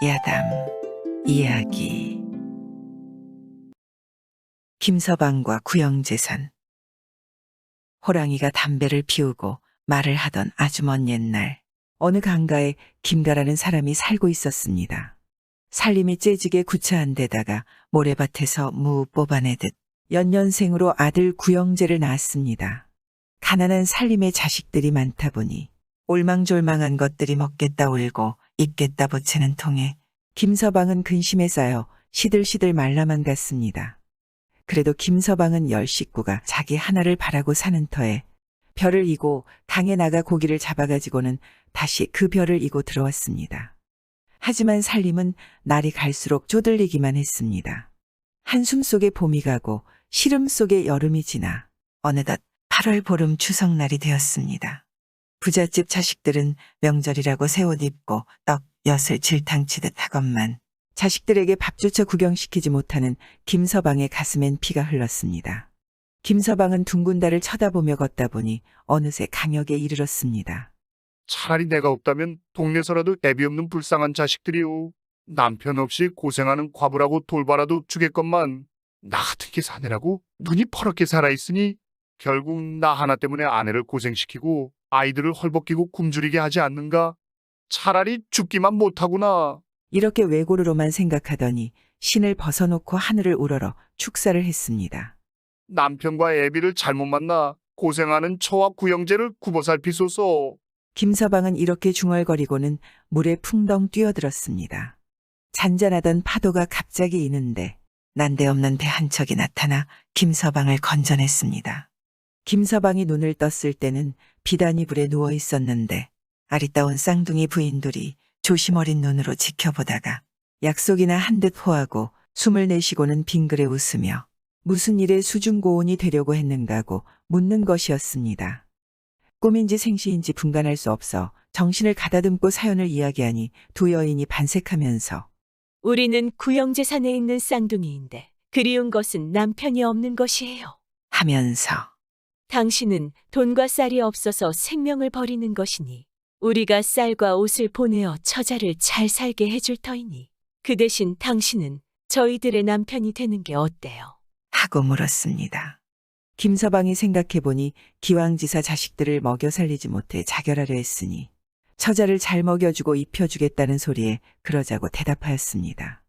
야담 이야기. 김서방과 구영재산. 호랑이가 담배를 피우고 말을 하던 아주 먼 옛날, 어느 강가에 김가라는 사람이 살고 있었습니다. 살림이 째지게 구차한 데다가 모래밭에서 무 뽑아내듯 연년생으로 아들 구영재를 낳았습니다. 가난한 살림에 자식들이 많다 보니 올망졸망한 것들이 먹겠다 울고 입겠다 보채는 통에 김서방은 근심에 쌓여 시들시들 말라만 갔습니다. 그래도 김서방은 10식구가 자기 하나를 바라고 사는 터에 벼를 이고 강에 나가 고기를 잡아가지고는 다시 그 벼를 이고 들어왔습니다. 하지만 살림은 날이 갈수록 쪼들리기만 했습니다. 한숨 속에 봄이 가고 시름 속에 여름이 지나 어느덧 8월 보름 추석날이 되었습니다. 부잣집 자식들은 명절이라고 새 옷 입고 떡, 엿을 질탕치듯 하건만 자식들에게 밥조차 구경시키지 못하는 김서방의 가슴엔 피가 흘렀습니다. 김서방은 둥근 달을 쳐다보며 걷다 보니 어느새 강역에 이르렀습니다. 차라리 내가 없다면 동네서라도 애비 없는 불쌍한 자식들이요. 남편 없이 고생하는 과부라고 돌봐라도 주겠건만 나 같은 게 사내라고 눈이 퍼렇게 살아있으니 결국 나 하나 때문에 아내를 고생시키고 아이들을 헐벗기고 굶주리게 하지 않는가? 차라리 죽기만 못하구나. 이렇게 외고르로만 생각하더니 신을 벗어놓고 하늘을 우러러 축사를 했습니다. 남편과 애비를 잘못 만나 고생하는 처와 구영재를 굽어살피소서. 김서방은 이렇게 중얼거리고는 물에 풍덩 뛰어들었습니다. 잔잔하던 파도가 갑자기 이는데 난데없는 배 한 척이 나타나 김서방을 건져냈습니다. 김서방이 눈을 떴을 때는 비단이불에 누워 있었는데 아리따운 쌍둥이 부인들이 조심 어린 눈으로 지켜보다가 약속이나 한 듯 호하고 숨을 내쉬고는 빙그레 웃으며 무슨 일에 수중고온이 되려고 했는가고 묻는 것이었습니다. 꿈인지 생시인지 분간할 수 없어 정신을 가다듬고 사연을 이야기하니 두 여인이 반색하면서 우리는 구영재산에 있는 쌍둥이인데 그리운 것은 남편이 없는 것이에요. 하면서 당신은 돈과 쌀이 없어서 생명을 버리는 것이니 우리가 쌀과 옷을 보내어 처자를 잘 살게 해줄 터이니 그 대신 당신은 저희들의 남편이 되는 게 어때요? 하고 물었습니다. 김서방이 생각해보니 기왕지사 자식들을 먹여 살리지 못해 자결하려 했으니 처자를 잘 먹여주고 입혀주겠다는 소리에 그러자고 대답하였습니다.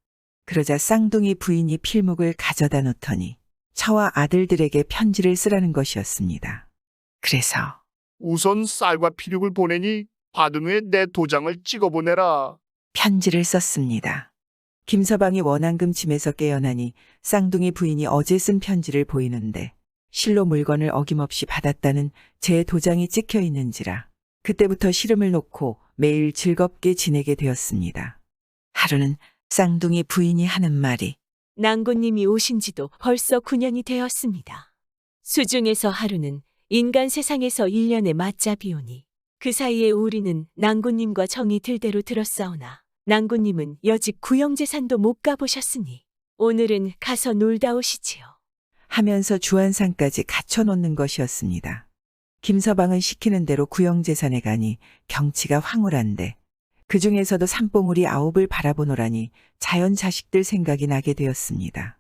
그러자 쌍둥이 부인이 필묵을 가져다 놓더니 처와 아들들에게 편지를 쓰라는 것이었습니다. 그래서 우선 쌀과 피륙을 보내니 받은 후에 내 도장을 찍어보내라. 편지를 썼습니다. 김서방이 원앙금 침에서 깨어나니 쌍둥이 부인이 어제 쓴 편지를 보이는데 실로 물건을 어김없이 받았다는 제 도장이 찍혀 있는지라 그때부터 시름을 놓고 매일 즐겁게 지내게 되었습니다. 하루는 쌍둥이 부인이 하는 말이 낭군님이 오신 지도 벌써 9년이 되었습니다. 수중에서 하루는 인간 세상에서 1년의 맞잡이오니 그 사이에 우리는 낭군님과 정이 들대로 들었사오나 낭군님은 여직 구영재산도 못 가보셨으니 오늘은 가서 놀다 오시지요. 하면서 주안상까지 갖춰놓는 것이었습니다. 김서방은 시키는 대로 구영재산에 가니 경치가 황홀한데 그 중에서도 산봉우리 9을 바라보노라니 자연 자식들 생각이 나게 되었습니다.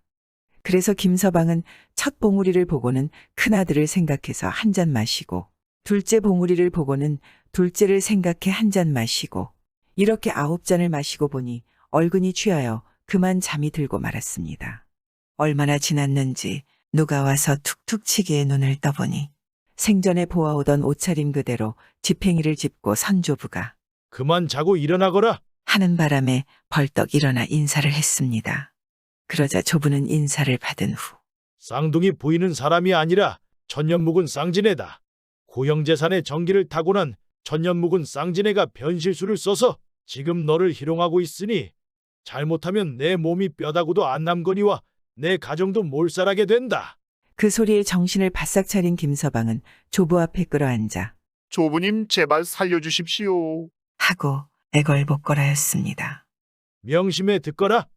그래서 김서방은 첫 봉우리를 보고는 큰아들을 생각해서 한 잔 마시고 둘째 봉우리를 보고는 둘째를 생각해 한 잔 마시고 이렇게 9잔을 마시고 보니 얼근이 취하여 그만 잠이 들고 말았습니다. 얼마나 지났는지 누가 와서 툭툭 치기에 눈을 떠보니 생전에 보아오던 옷차림 그대로 지팽이를 짚고 선조부가 그만 자고 일어나거라. 하는 바람에 벌떡 일어나 인사를 했습니다. 그러자 조부는 인사를 받은 후 쌍둥이 부인은 사람이 아니라 천년 묵은 쌍지네다. 구영재산의 정기를 타고난 천년 묵은 쌍지네가 변실수를 써서 지금 너를 희롱하고 있으니 잘못하면 내 몸이 뼈다구도 안 남거니와 내 가정도 몰살하게 된다. 그 소리에 정신을 바싹 차린 김서방은 조부 앞에 끌어앉아 조부님 제발 살려주십시오. 하고 애걸복걸하였습니다. 명심해 듣거라.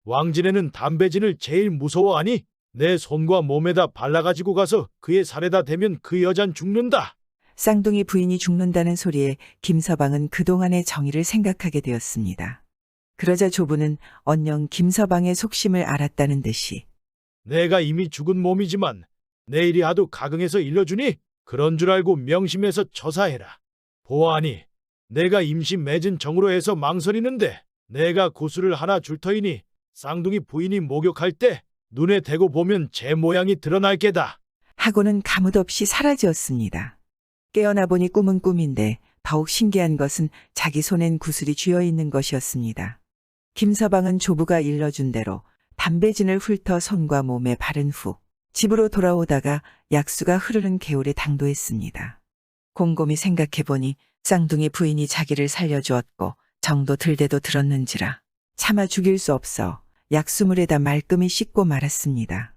왕지네는 담배진을 제일 무서워하니 내 손과 몸에다 발라가지고 가서 그의 살에다 대면 그 여잔 죽는다. 쌍둥이 부인이 죽는다는 소리에 김서방은 그동안의 정의를 생각하게 되었습니다. 그러자 조부는 언영 김서방의 속심을 알았다는 듯이 내가 이미 죽은 몸이지만 내일이 하도 가긍해서 일러주니 그런 줄 알고 명심해서 처사해라. 보아하니 내가 임시 맺은 정으로 해서 망설이는데 내가 고수를 하나 줄 터이니 쌍둥이 부인이 목욕할 때 눈에 대고 보면 제 모양이 드러날 게다. 하고는 가뭇없이 사라지었습니다. 깨어나 보니 꿈은 꿈인데 더욱 신기한 것은 자기 손엔 구슬이 쥐어 있는 것이었습니다. 김서방은 조부가 일러준 대로 담배진을 훑어 손과 몸에 바른 후 집으로 돌아오다가 약수가 흐르는 개울에 당도했습니다. 곰곰이 생각해보니 쌍둥이 부인이 자기를 살려주었고 정도 들대도 들었는지라 차마 죽일 수 없어 약수물에다 말끔히 씻고 말았습니다.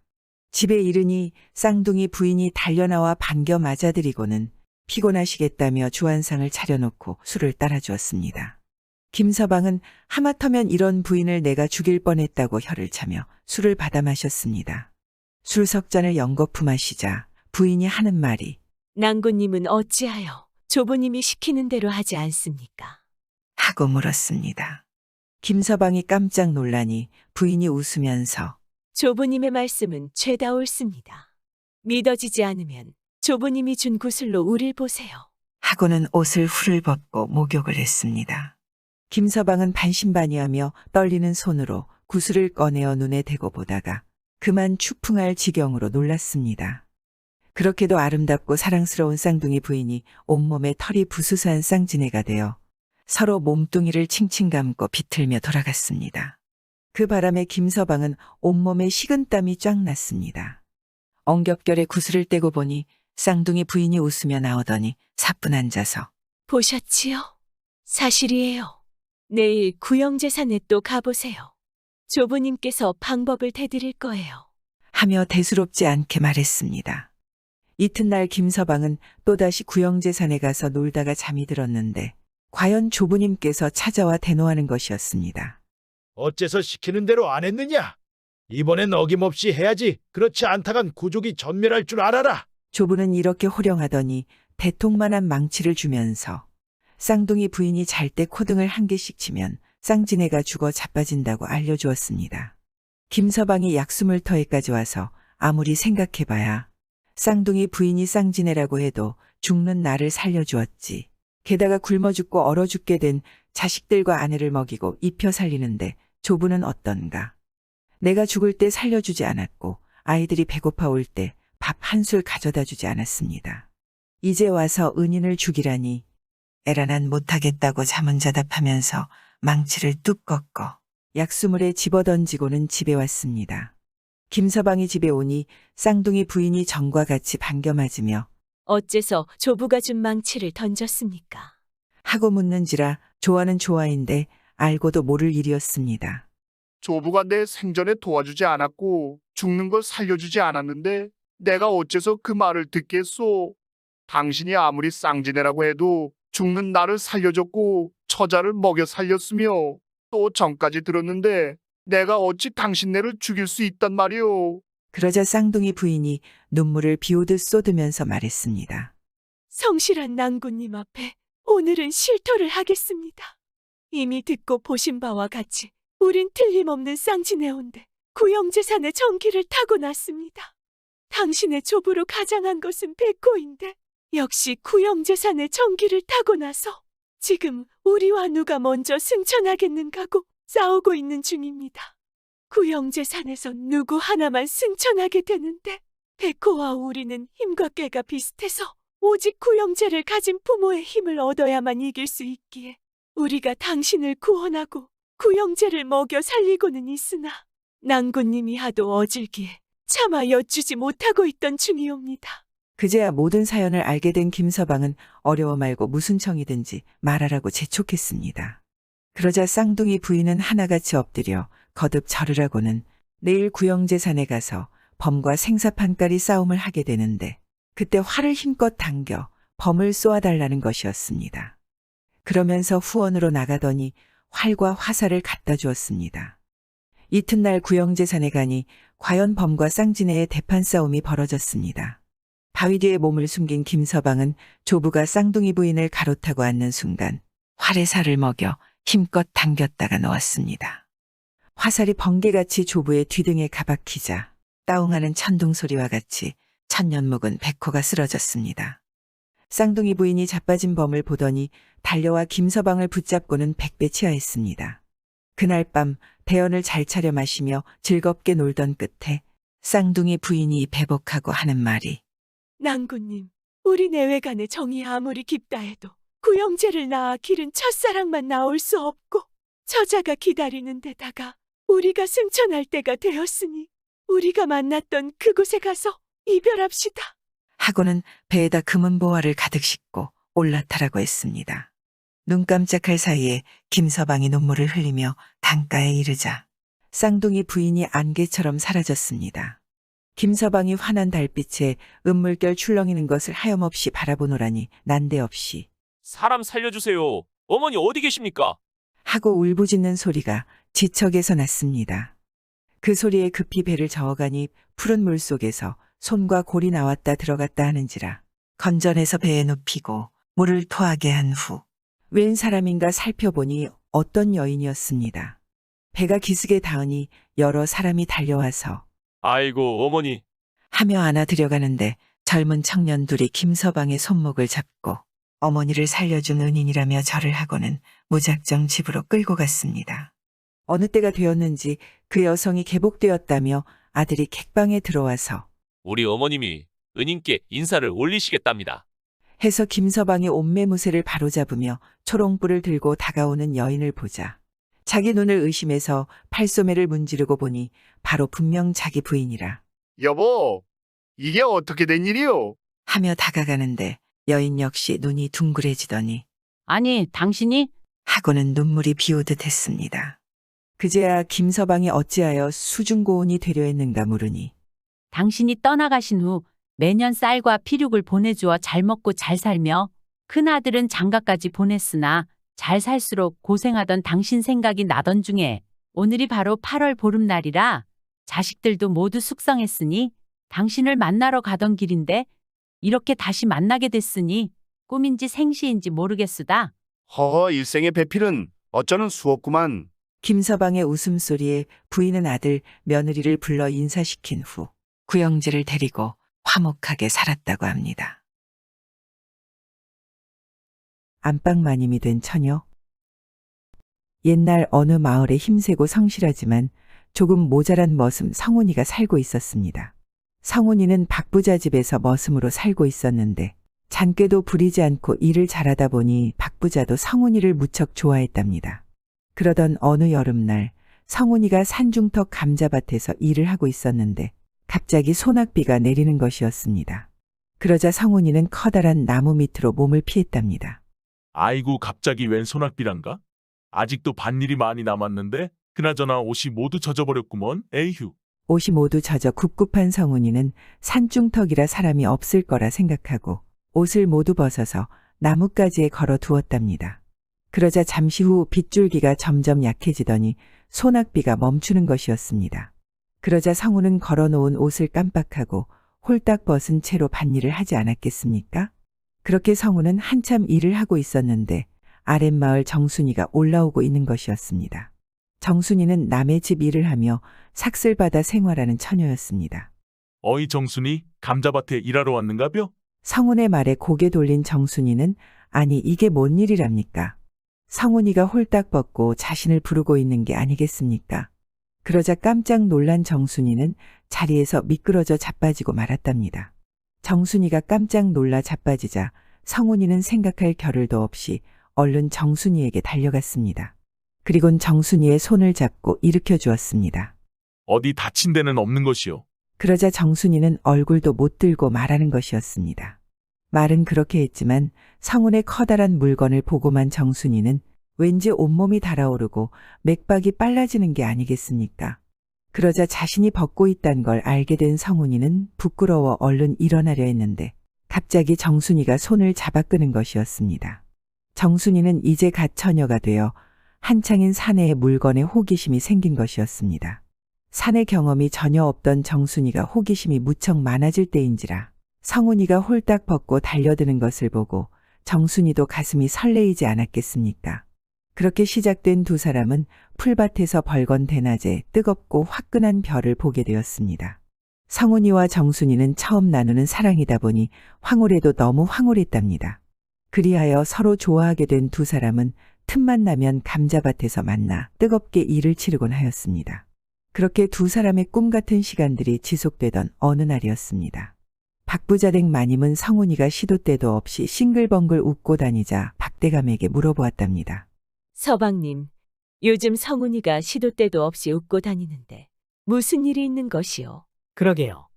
집에 이르니 쌍둥이 부인이 달려나와 반겨 맞아들이고는 피곤하시겠다며 주안상을 차려놓고 술을 따라주었습니다. 김서방은 하마터면 이런 부인을 내가 죽일 뻔했다고 혀를 차며 술을 받아 마셨습니다. 술 석 잔을 연거푸 마시자 부인이 하는 말이 낭군님은 어찌하여 조부님이 시키는 대로 하지 않습니까? 하고 물었습니다. 김서방이 깜짝 놀라니 부인이 웃으면서 조부님의 말씀은 죄다 옳습니다. 믿어지지 않으면 조부님이 준 구슬로 우릴 보세요. 하고는 옷을 훌을 벗고 목욕을 했습니다. 김서방은 반신반의하며 떨리는 손으로 구슬을 꺼내어 눈에 대고 보다가 그만 추풍할 지경으로 놀랐습니다. 그렇게도 아름답고 사랑스러운 쌍둥이 부인이 온몸에 털이 부수수한 쌍지네가 되어 서로 몸뚱이를 칭칭 감고 비틀며 돌아갔습니다. 그 바람에 김서방은 온몸에 식은땀이 쫙 났습니다. 엉겹결에 구슬을 떼고 보니 쌍둥이 부인이 웃으며 나오더니 사뿐 앉아서 보셨지요? 사실이에요. 내일 구영제산에 또 가보세요. 조부님께서 방법을 대드릴 거예요. 하며 대수롭지 않게 말했습니다. 이튿날 김서방은 또다시 구영제산에 가서 놀다가 잠이 들었는데 과연 조부님께서 찾아와 대노하는 것이었습니다. 어째서 시키는 대로 안 했느냐? 이번엔 어김없이 해야지. 그렇지 않다간 구족이 전멸할 줄 알아라. 조부는 이렇게 호령하더니 대통만한 망치를 주면서 쌍둥이 부인이 잘 때 코등을 한 개씩 치면 쌍지네가 죽어 자빠진다고 알려주었습니다. 김서방이 약수물터에까지 와서 아무리 생각해봐야 쌍둥이 부인이 쌍지네라고 해도 죽는 나를 살려주었지. 게다가 굶어 죽고 얼어 죽게 된 자식들과 아내를 먹이고 입혀 살리는데 조부는 어떤가. 내가 죽을 때 살려주지 않았고 아이들이 배고파 올 때 밥 한 술 가져다 주지 않았습니다. 이제 와서 은인을 죽이라니 에라 난 못하겠다고 자문자답하면서 망치를 뚝 꺾어 약수물에 집어던지고는 집에 왔습니다. 김서방이 집에 오니 쌍둥이 부인이 전과 같이 반겨 맞으며 어째서 조부가 준 망치를 던졌습니까? 하고 묻는지라 조화는 조화인데 알고도 모를 일이었습니다. 조부가 내 생전에 도와주지 않았고 죽는 걸 살려주지 않았는데 내가 어째서 그 말을 듣겠소. 당신이 아무리 쌍지네라고 해도 죽는 나를 살려줬고 처자를 먹여 살렸으며 또 전까지 들었는데 내가 어찌 당신네를 죽일 수 있단 말이오. 그러자 쌍둥이 부인이 눈물을 비오듯 쏟으면서 말했습니다. 성실한 낭군님 앞에 오늘은 실토를 하겠습니다. 이미 듣고 보신 바와 같이 우린 틀림없는 쌍지네온데 구영제산의 정기를 타고 났습니다. 당신의 조부로 가장한 것은 백호인데 역시 구영제산의 정기를 타고 나서 지금 우리와 누가 먼저 승천하겠는가고 싸우고 있는 중입니다. 구영제산에서 누구 하나만 승천하게 되는데 백호와 우리는 힘과 꾀가 비슷해서 오직 구영제를 가진 부모의 힘을 얻어야만 이길 수 있기에 우리가 당신을 구원하고 구영제를 먹여 살리고는 있으나 낭군님이 하도 어질기에 차마 여쭈지 못하고 있던 중이옵니다. 그제야 모든 사연을 알게 된 김서방은 어려워 말고 무슨 청이든지 말하라고 재촉했습니다. 그러자 쌍둥이 부인은 하나같이 엎드려 거듭 절을 하고는 내일 구영제산에 가서 범과 생사판까리 싸움을 하게 되는데 그때 활을 힘껏 당겨 범을 쏘아달라는 것이었습니다. 그러면서 후원으로 나가더니 활과 화살을 갖다 주었습니다. 이튿날 구영제산에 가니 과연 범과 쌍지네의 대판 싸움이 벌어졌습니다. 바위 뒤에 몸을 숨긴 김서방은 조부가 쌍둥이 부인을 가로타고 앉는 순간 활의 살을 먹여 힘껏 당겼다가 놓았습니다. 화살이 번개같이 조부의 뒤등에 가박히자 따웅하는 천둥 소리와 같이 천년묵은 백호가 쓰러졌습니다. 쌍둥이 부인이 자빠진 범을 보더니 달려와 김서방을 붙잡고는 백배치하했습니다. 그날 밤 대언을 잘 차려 마시며 즐겁게 놀던 끝에 쌍둥이 부인이 배복하고 하는 말이 낭군님, 우리 내외간의 정이 아무리 깊다 해도 구영재를 낳아 기른 첫사랑만 나올 수 없고 저자가 기다리는 데다가 우리가 승천할 때가 되었으니 우리가 만났던 그곳에 가서 이별합시다. 하고는 배에다 금은보화를 가득 싣고 올라타라고 했습니다. 눈 깜짝할 사이에 김서방이 눈물을 흘리며 강가에 이르자 쌍둥이 부인이 안개처럼 사라졌습니다. 김서방이 환한 달빛에 은물결 출렁이는 것을 하염없이 바라보노라니 난데없이 사람 살려주세요. 어머니 어디 계십니까? 하고 울부짖는 소리가 지척에서 났습니다. 그 소리에 급히 배를 저어가니 푸른 물속에서 손과 골이 나왔다 들어갔다 하는지라 건전해서 배에 눕히고 물을 토하게 한 후 웬 사람인가 살펴보니 어떤 여인이었습니다. 배가 기슭에 닿으니 여러 사람이 달려와서 아이고 어머니. 하며 안아 들여가는데 젊은 청년 둘이 김서방의 손목을 잡고 어머니를 살려준 은인이라며 절을 하고는 무작정 집으로 끌고 갔습니다. 어느 때가 되었는지 그 여성이 개복되었다며 아들이 객방에 들어와서 우리 어머님이 은인께 인사를 올리시겠답니다. 해서 김서방의 옷매무새를 바로잡으며 초롱불을 들고 다가오는 여인을 보자 자기 눈을 의심해서 팔소매를 문지르고 보니 바로 분명 자기 부인이라 여보, 이게 어떻게 된 일이요? 하며 다가가는데 여인 역시 눈이 둥그레지더니 아니, 당신이? 하고는 눈물이 비오듯 했습니다. 그제야 김서방이 어찌하여 수중고운이 되려 했는가 물으니 당신이 떠나가신 후 매년 쌀과 피륙을 보내주어 잘 먹고 잘 살며 큰아들은 장가까지 보냈으나 잘 살수록 고생하던 당신 생각이 나던 중에 오늘이 바로 8월 보름날이라 자식들도 모두 숙성했으니 당신을 만나러 가던 길인데 이렇게 다시 만나게 됐으니 꿈인지 생시인지 모르겠수다. 허허, 일생의 배필은 어쩌는 수없구만. 김서방의 웃음소리에 부인은 아들 며느리를 불러 인사시킨 후 구영재를 데리고 화목하게 살았다고 합니다. 안방마님이 된 처녀. 옛날 어느 마을에 힘세고 성실하지만 조금 모자란 머슴 성훈이가 살고 있었습니다. 성훈이는 박부자 집에서 머슴으로 살고 있었는데 잔꾀도 부리지 않고 일을 잘하다 보니 박부자도 성훈이를 무척 좋아했답니다. 그러던 어느 여름날 성훈이가 산중턱 감자밭에서 일을 하고 있었는데 갑자기 소낙비가 내리는 것이었습니다. 그러자 성훈이는 커다란 나무 밑으로 몸을 피했답니다. 아이고 갑자기 웬 소낙비란가? 아직도 밭일이 많이 남았는데 그나저나 옷이 모두 젖어버렸구먼. 에휴. 옷이 모두 젖어 굽굽한 성훈이는 산중턱이라 사람이 없을 거라 생각하고 옷을 모두 벗어서 나뭇가지에 걸어 두었답니다. 그러자 잠시 후 빗줄기가 점점 약해지더니 소낙비가 멈추는 것이었습니다. 그러자 성훈은 걸어놓은 옷을 깜빡하고 홀딱 벗은 채로 밭일을 하지 않았겠습니까? 그렇게 성훈은 한참 일을 하고 있었는데 아랫마을 정순이가 올라오고 있는 것이었습니다. 정순이는 남의 집 일을 하며 삭슬 받아 생활하는 처녀였습니다. 어이 정순이 감자밭에 일하러 왔는가벼? 성훈의 말에 고개 돌린 정순이는 아니 이게 뭔 일이랍니까? 성훈이가 홀딱 벗고 자신을 부르고 있는 게 아니겠습니까? 그러자 깜짝 놀란 정순이는 자리에서 미끄러져 자빠지고 말았답니다. 정순이가 깜짝 놀라 자빠지자 성훈이는 생각할 겨를도 없이 얼른 정순이에게 달려갔습니다. 그리곤 정순이의 손을 잡고 일으켜 주었습니다. 어디 다친 데는 없는 것이오. 그러자 정순이는 얼굴도 못 들고 말하는 것이었습니다. 말은 그렇게 했지만 성훈의 커다란 물건을 보고만 정순이는 왠지 온몸이 달아오르고 맥박이 빨라지는 게 아니겠습니까? 그러자 자신이 벗고 있단 걸 알게 된 성훈이는 부끄러워 얼른 일어나려 했는데 갑자기 정순이가 손을 잡아 끄는 것이었습니다. 정순이는 이제 갓 처녀가 되어 한창인 사내의 물건에 호기심이 생긴 것이었습니다. 사내 경험이 전혀 없던 정순이가 호기심이 무척 많아질 때인지라 성훈이가 홀딱 벗고 달려드는 것을 보고 정순이도 가슴이 설레이지 않았겠습니까? 그렇게 시작된 두 사람은 풀밭에서 벌건 대낮에 뜨겁고 화끈한 별을 보게 되었습니다. 성훈이와 정순이는 처음 나누는 사랑이다 보니 황홀해도 너무 황홀했답니다. 그리하여 서로 좋아하게 된 두 사람은 틈만 나면 감자밭에서 만나 뜨겁게 일을 치르곤 하였습니다. 그렇게 두 사람의 꿈 같은 시간들이 지속되던 어느 날이었습니다. 박부자댁 마님은 성훈이가 시도 때도 없이 싱글벙글 웃고 다니자 박대감에게 물어보았답니다. 서방님, 요즘 성훈이가 시도 때도 없이 웃고 다니는데 무슨 일이 있는 것이오? 그러게요.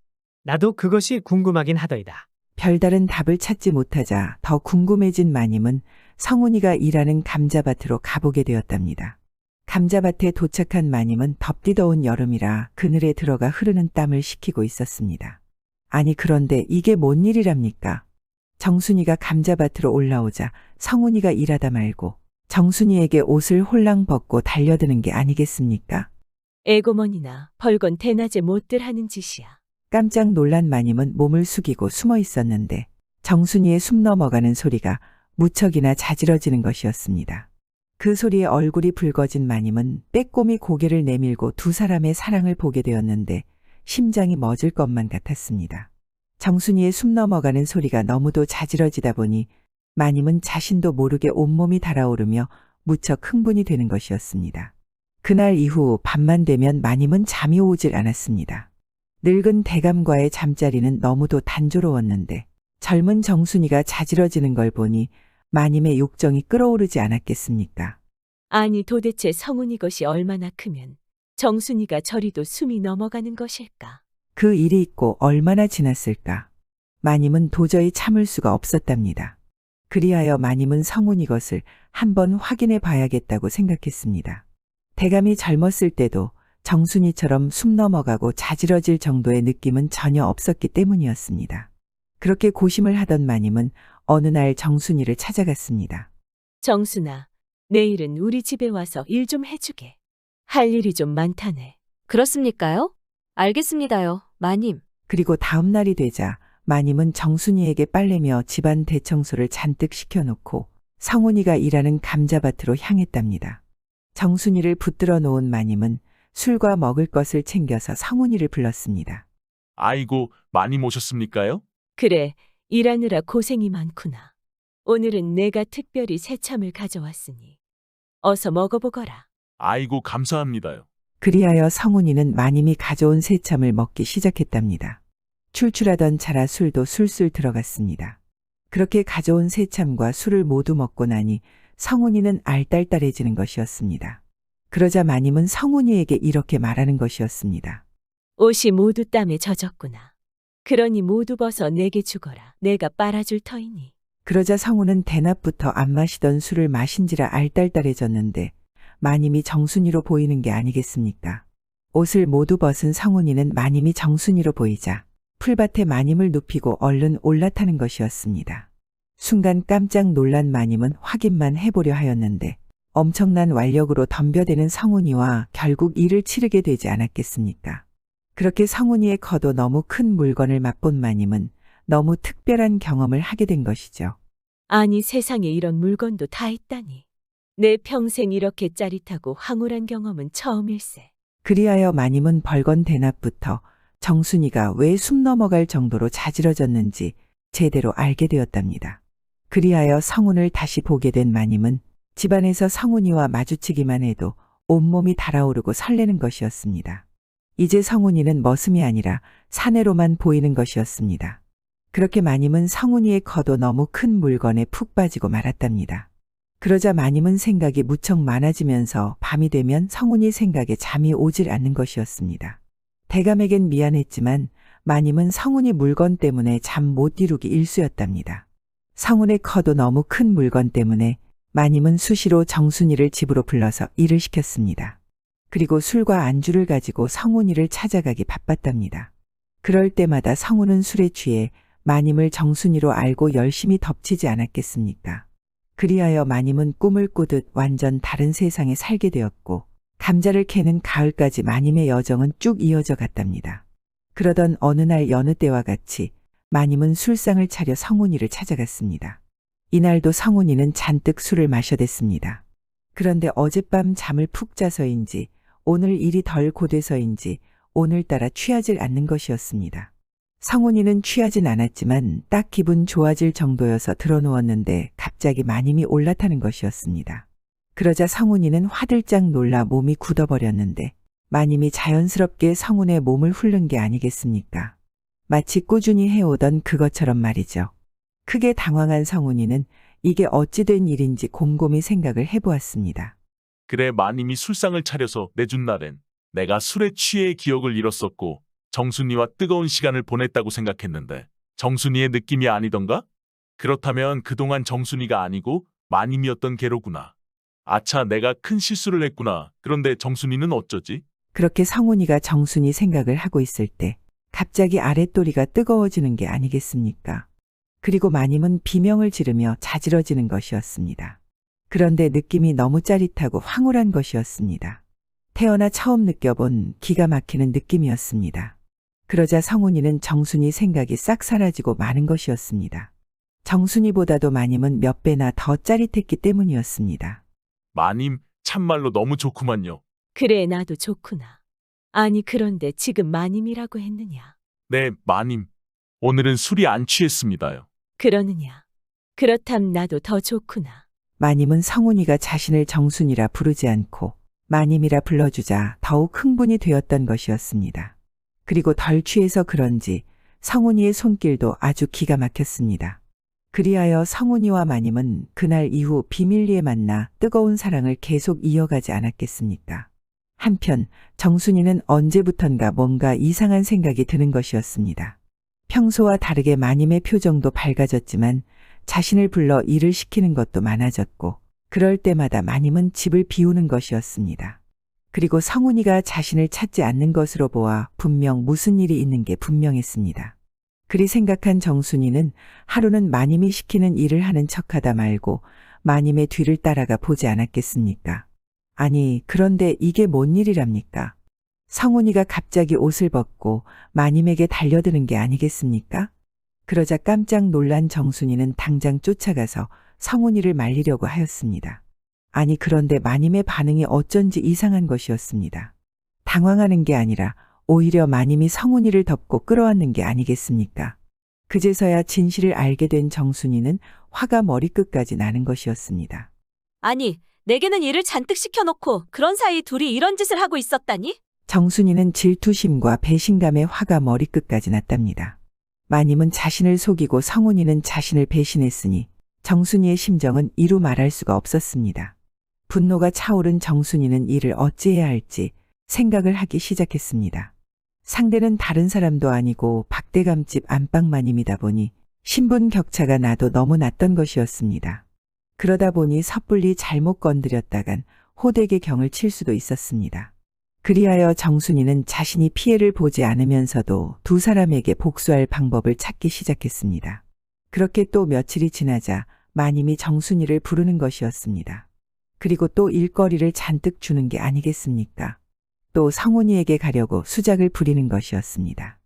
나도 그것이 궁금하긴 하더이다. 별다른 답을 찾지 못하자 더 궁금해진 마님은 성훈이가 일하는 감자밭으로 가보게 되었답니다. 감자밭에 도착한 마님은 덥디 더운 여름이라 그늘에 들어가 흐르는 땀을 식히고 있었습니다. 아니 그런데 이게 뭔 일이랍니까? 정순이가 감자밭으로 올라오자 성훈이가 일하다 말고 정순이에게 옷을 홀랑 벗고 달려드는 게 아니겠습니까? 애고머니나 벌건 대낮에 못들 하는 짓이야. 깜짝 놀란 마님은 몸을 숙이고 숨어 있었는데 정순이의 숨 넘어가는 소리가 무척이나 자지러지는 것이었습니다. 그 소리에 얼굴이 붉어진 마님은 빼꼼히 고개를 내밀고 두 사람의 사랑을 보게 되었는데 심장이 멎을 것만 같았습니다. 정순이의 숨 넘어가는 소리가 너무도 자지러지다 보니 마님은 자신도 모르게 온몸이 달아오르며 무척 흥분이 되는 것이었습니다. 그날 이후 밤만 되면 마님은 잠이 오질 않았습니다. 늙은 대감과의 잠자리는 너무도 단조로웠는데 젊은 정순이가 자지러지는 걸 보니 마님의 욕정이 끓어오르지 않았겠습니까? 아니 도대체 성훈이 것이 얼마나 크면 정순이가 저리도 숨이 넘어가는 것일까? 그 일이 있고 얼마나 지났을까? 마님은 도저히 참을 수가 없었답니다. 그리하여 마님은 성훈이 것을 한번 확인해 봐야겠다고 생각했습니다. 대감이 젊었을 때도 정순이처럼 숨 넘어가고 자지러질 정도의 느낌은 전혀 없었기 때문이었습니다. 그렇게 고심을 하던 마님은 어느 날 정순이를 찾아갔습니다. 정순아, 내일은 우리 집에 와서 일 좀 해주게. 할 일이 좀 많다네. 그렇습니까요? 알겠습니다요, 마님. 그리고 다음 날이 되자 마님은 정순이에게 빨래며 집안 대청소를 잔뜩 시켜놓고 성훈이가 일하는 감자밭으로 향했답니다. 정순이를 붙들어 놓은 마님은 술과 먹을 것을 챙겨서 성훈이를 불렀습니다. 아이고, 많이 모셨습니까요? 그래, 일하느라 고생이 많구나. 오늘은 내가 특별히 새참을 가져왔으니 어서 먹어보거라. 아이고, 감사합니다요. 그리하여 성훈이는 마님이 가져온 새참을 먹기 시작했답니다. 출출하던 차라 술도 술술 들어갔습니다. 그렇게 가져온 새참과 술을 모두 먹고 나니 성훈이는 알딸딸해지는 것이었습니다. 그러자 마님은 성훈이에게 이렇게 말하는 것이었습니다. 옷이 모두 땀에 젖었구나. 그러니 모두 벗어 내게 주거라. 내가 빨아줄 터이니. 그러자 성훈은 대낮부터 안 마시던 술을 마신지라 알딸딸해졌는데 마님이 정순이로 보이는 게 아니겠습니까? 옷을 모두 벗은 성훈이는 마님이 정순이로 보이자 풀밭에 마님을 눕히고 얼른 올라타는 것이었습니다. 순간 깜짝 놀란 마님은 확인만 해보려 하였는데 엄청난 완력으로 덤벼대는 성훈이와 결국 일을 치르게 되지 않았겠습니까? 그렇게 성훈이의 커도 너무 큰 물건을 맛본 마님은 너무 특별한 경험을 하게 된 것이죠. 아니 세상에 이런 물건도 다 있다니. 내 평생 이렇게 짜릿하고 황홀한 경험은 처음일세. 그리하여 마님은 벌건 대낮부터 정순이가 왜 숨 넘어갈 정도로 자지러졌는지 제대로 알게 되었답니다. 그리하여 성훈을 다시 보게 된 마님은 집안에서 성훈이와 마주치기만 해도 온몸이 달아오르고 설레는 것이었습니다. 이제 성훈이는 머슴이 아니라 사내로만 보이는 것이었습니다. 그렇게 마님은 성훈이의 커도 너무 큰 물건에 푹 빠지고 말았답니다. 그러자 마님은 생각이 무척 많아지면서 밤이 되면 성훈이 생각에 잠이 오질 않는 것이었습니다. 대감에겐 미안했지만 마님은 성훈이 물건 때문에 잠 못 이루기 일쑤였답니다. 성훈의 커도 너무 큰 물건 때문에 마님은 수시로 정순이를 집으로 불러서 일을 시켰습니다. 그리고 술과 안주를 가지고 성훈이를 찾아가기 바빴답니다. 그럴 때마다 성훈은 술에 취해 마님을 정순이로 알고 열심히 덮치지 않았겠습니까? 그리하여 마님은 꿈을 꾸듯 완전 다른 세상에 살게 되었고 감자를 캐는 가을까지 마님의 여정은 쭉 이어져 갔답니다. 그러던 어느 날 여느 때와 같이 마님은 술상을 차려 성훈이를 찾아갔습니다. 이날도 성훈이는 잔뜩 술을 마셔댔습니다. 그런데 어젯밤 잠을 푹 자서인지 오늘 일이 덜 고돼서인지 오늘따라 취하질 않는 것이었습니다. 성훈이는 취하진 않았지만 딱 기분 좋아질 정도여서 들어누웠는데 갑자기 마님이 올라타는 것이었습니다. 그러자 성훈이는 화들짝 놀라 몸이 굳어버렸는데 마님이 자연스럽게 성훈의 몸을 훑는 게 아니겠습니까? 마치 꾸준히 해오던 그것처럼 말이죠. 크게 당황한 성훈이는 이게 어찌 된 일인지 곰곰이 생각을 해보았습니다. 그래 마님이 술상을 차려서 내준 날엔 내가 술에 취해 기억을 잃었었고 정순이와 뜨거운 시간을 보냈다고 생각했는데 정순이의 느낌이 아니던가? 그렇다면 그동안 정순이가 아니고 마님이었던 게로구나. 아차 내가 큰 실수를 했구나. 그런데 정순이는 어쩌지? 그렇게 성훈이가 정순이 생각을 하고 있을 때 갑자기 아랫도리가 뜨거워지는 게 아니겠습니까? 그리고 마님은 비명을 지르며 자지러지는 것이었습니다. 그런데 느낌이 너무 짜릿하고 황홀한 것이었습니다. 태어나 처음 느껴본 기가 막히는 느낌이었습니다. 그러자 성훈이는 정순이 생각이 싹 사라지고 마는 것이었습니다. 정순이보다도 마님은 몇 배나 더 짜릿했기 때문이었습니다. 마님 참말로 너무 좋구만요. 그래, 나도 좋구나. 아니, 그런데 지금 마님이라고 했느냐? 네 마님. 오늘은 술이 안 취했습니다요. 그러느냐? 그렇담 나도 더 좋구나. 마님은 성훈이가 자신을 정순이라 부르지 않고 마님이라 불러주자 더욱 흥분이 되었던 것이었습니다. 그리고 덜 취해서 그런지 성훈이의 손길도 아주 기가 막혔습니다. 그리하여 성훈이와 마님은 그날 이후 비밀리에 만나 뜨거운 사랑을 계속 이어가지 않았겠습니까? 한편 정순이는 언제부턴가 뭔가 이상한 생각이 드는 것이었습니다. 평소와 다르게 마님의 표정도 밝아졌지만 자신을 불러 일을 시키는 것도 많아졌고 그럴 때마다 마님은 집을 비우는 것이었습니다. 그리고 성훈이가 자신을 찾지 않는 것으로 보아 분명 무슨 일이 있는 게 분명했습니다. 그리 생각한 정순이는 하루는 마님이 시키는 일을 하는 척하다 말고 마님의 뒤를 따라가 보지 않았겠습니까? 아니, 그런데 이게 뭔 일이랍니까? 성훈이가 갑자기 옷을 벗고 마님에게 달려드는 게 아니겠습니까? 그러자 깜짝 놀란 정순이는 당장 쫓아가서 성훈이를 말리려고 하였습니다. 아니, 그런데 마님의 반응이 어쩐지 이상한 것이었습니다. 당황하는 게 아니라 오히려 마님이 성훈이를 덮고 끌어안는 게 아니겠습니까? 그제서야 진실을 알게 된 정순이는 화가 머리끝까지 나는 것이었습니다. 아니, 내게는 일을 잔뜩 시켜놓고 그런 사이 둘이 이런 짓을 하고 있었다니? 정순이는 질투심과 배신감에 화가 머리끝까지 났답니다. 마님은 자신을 속이고 성훈이는 자신을 배신했으니 정순이의 심정은 이루 말할 수가 없었습니다. 분노가 차오른 정순이는 이를 어찌해야 할지 생각을 하기 시작했습니다. 상대는 다른 사람도 아니고 박대감집 안방마님이다 보니 신분 격차가 나도 너무 났던 것이었습니다. 그러다 보니 섣불리 잘못 건드렸다간 호되게 경을 칠 수도 있었습니다. 그리하여 정순이는 자신이 피해를 보지 않으면서도 두 사람에게 복수할 방법을 찾기 시작했습니다. 그렇게 또 며칠이 지나자 마님이 정순이를 부르는 것이었습니다. 그리고 또 일거리를 잔뜩 주는 게 아니겠습니까? 또 성훈이에게 가려고 수작을 부리는 것이었습니다.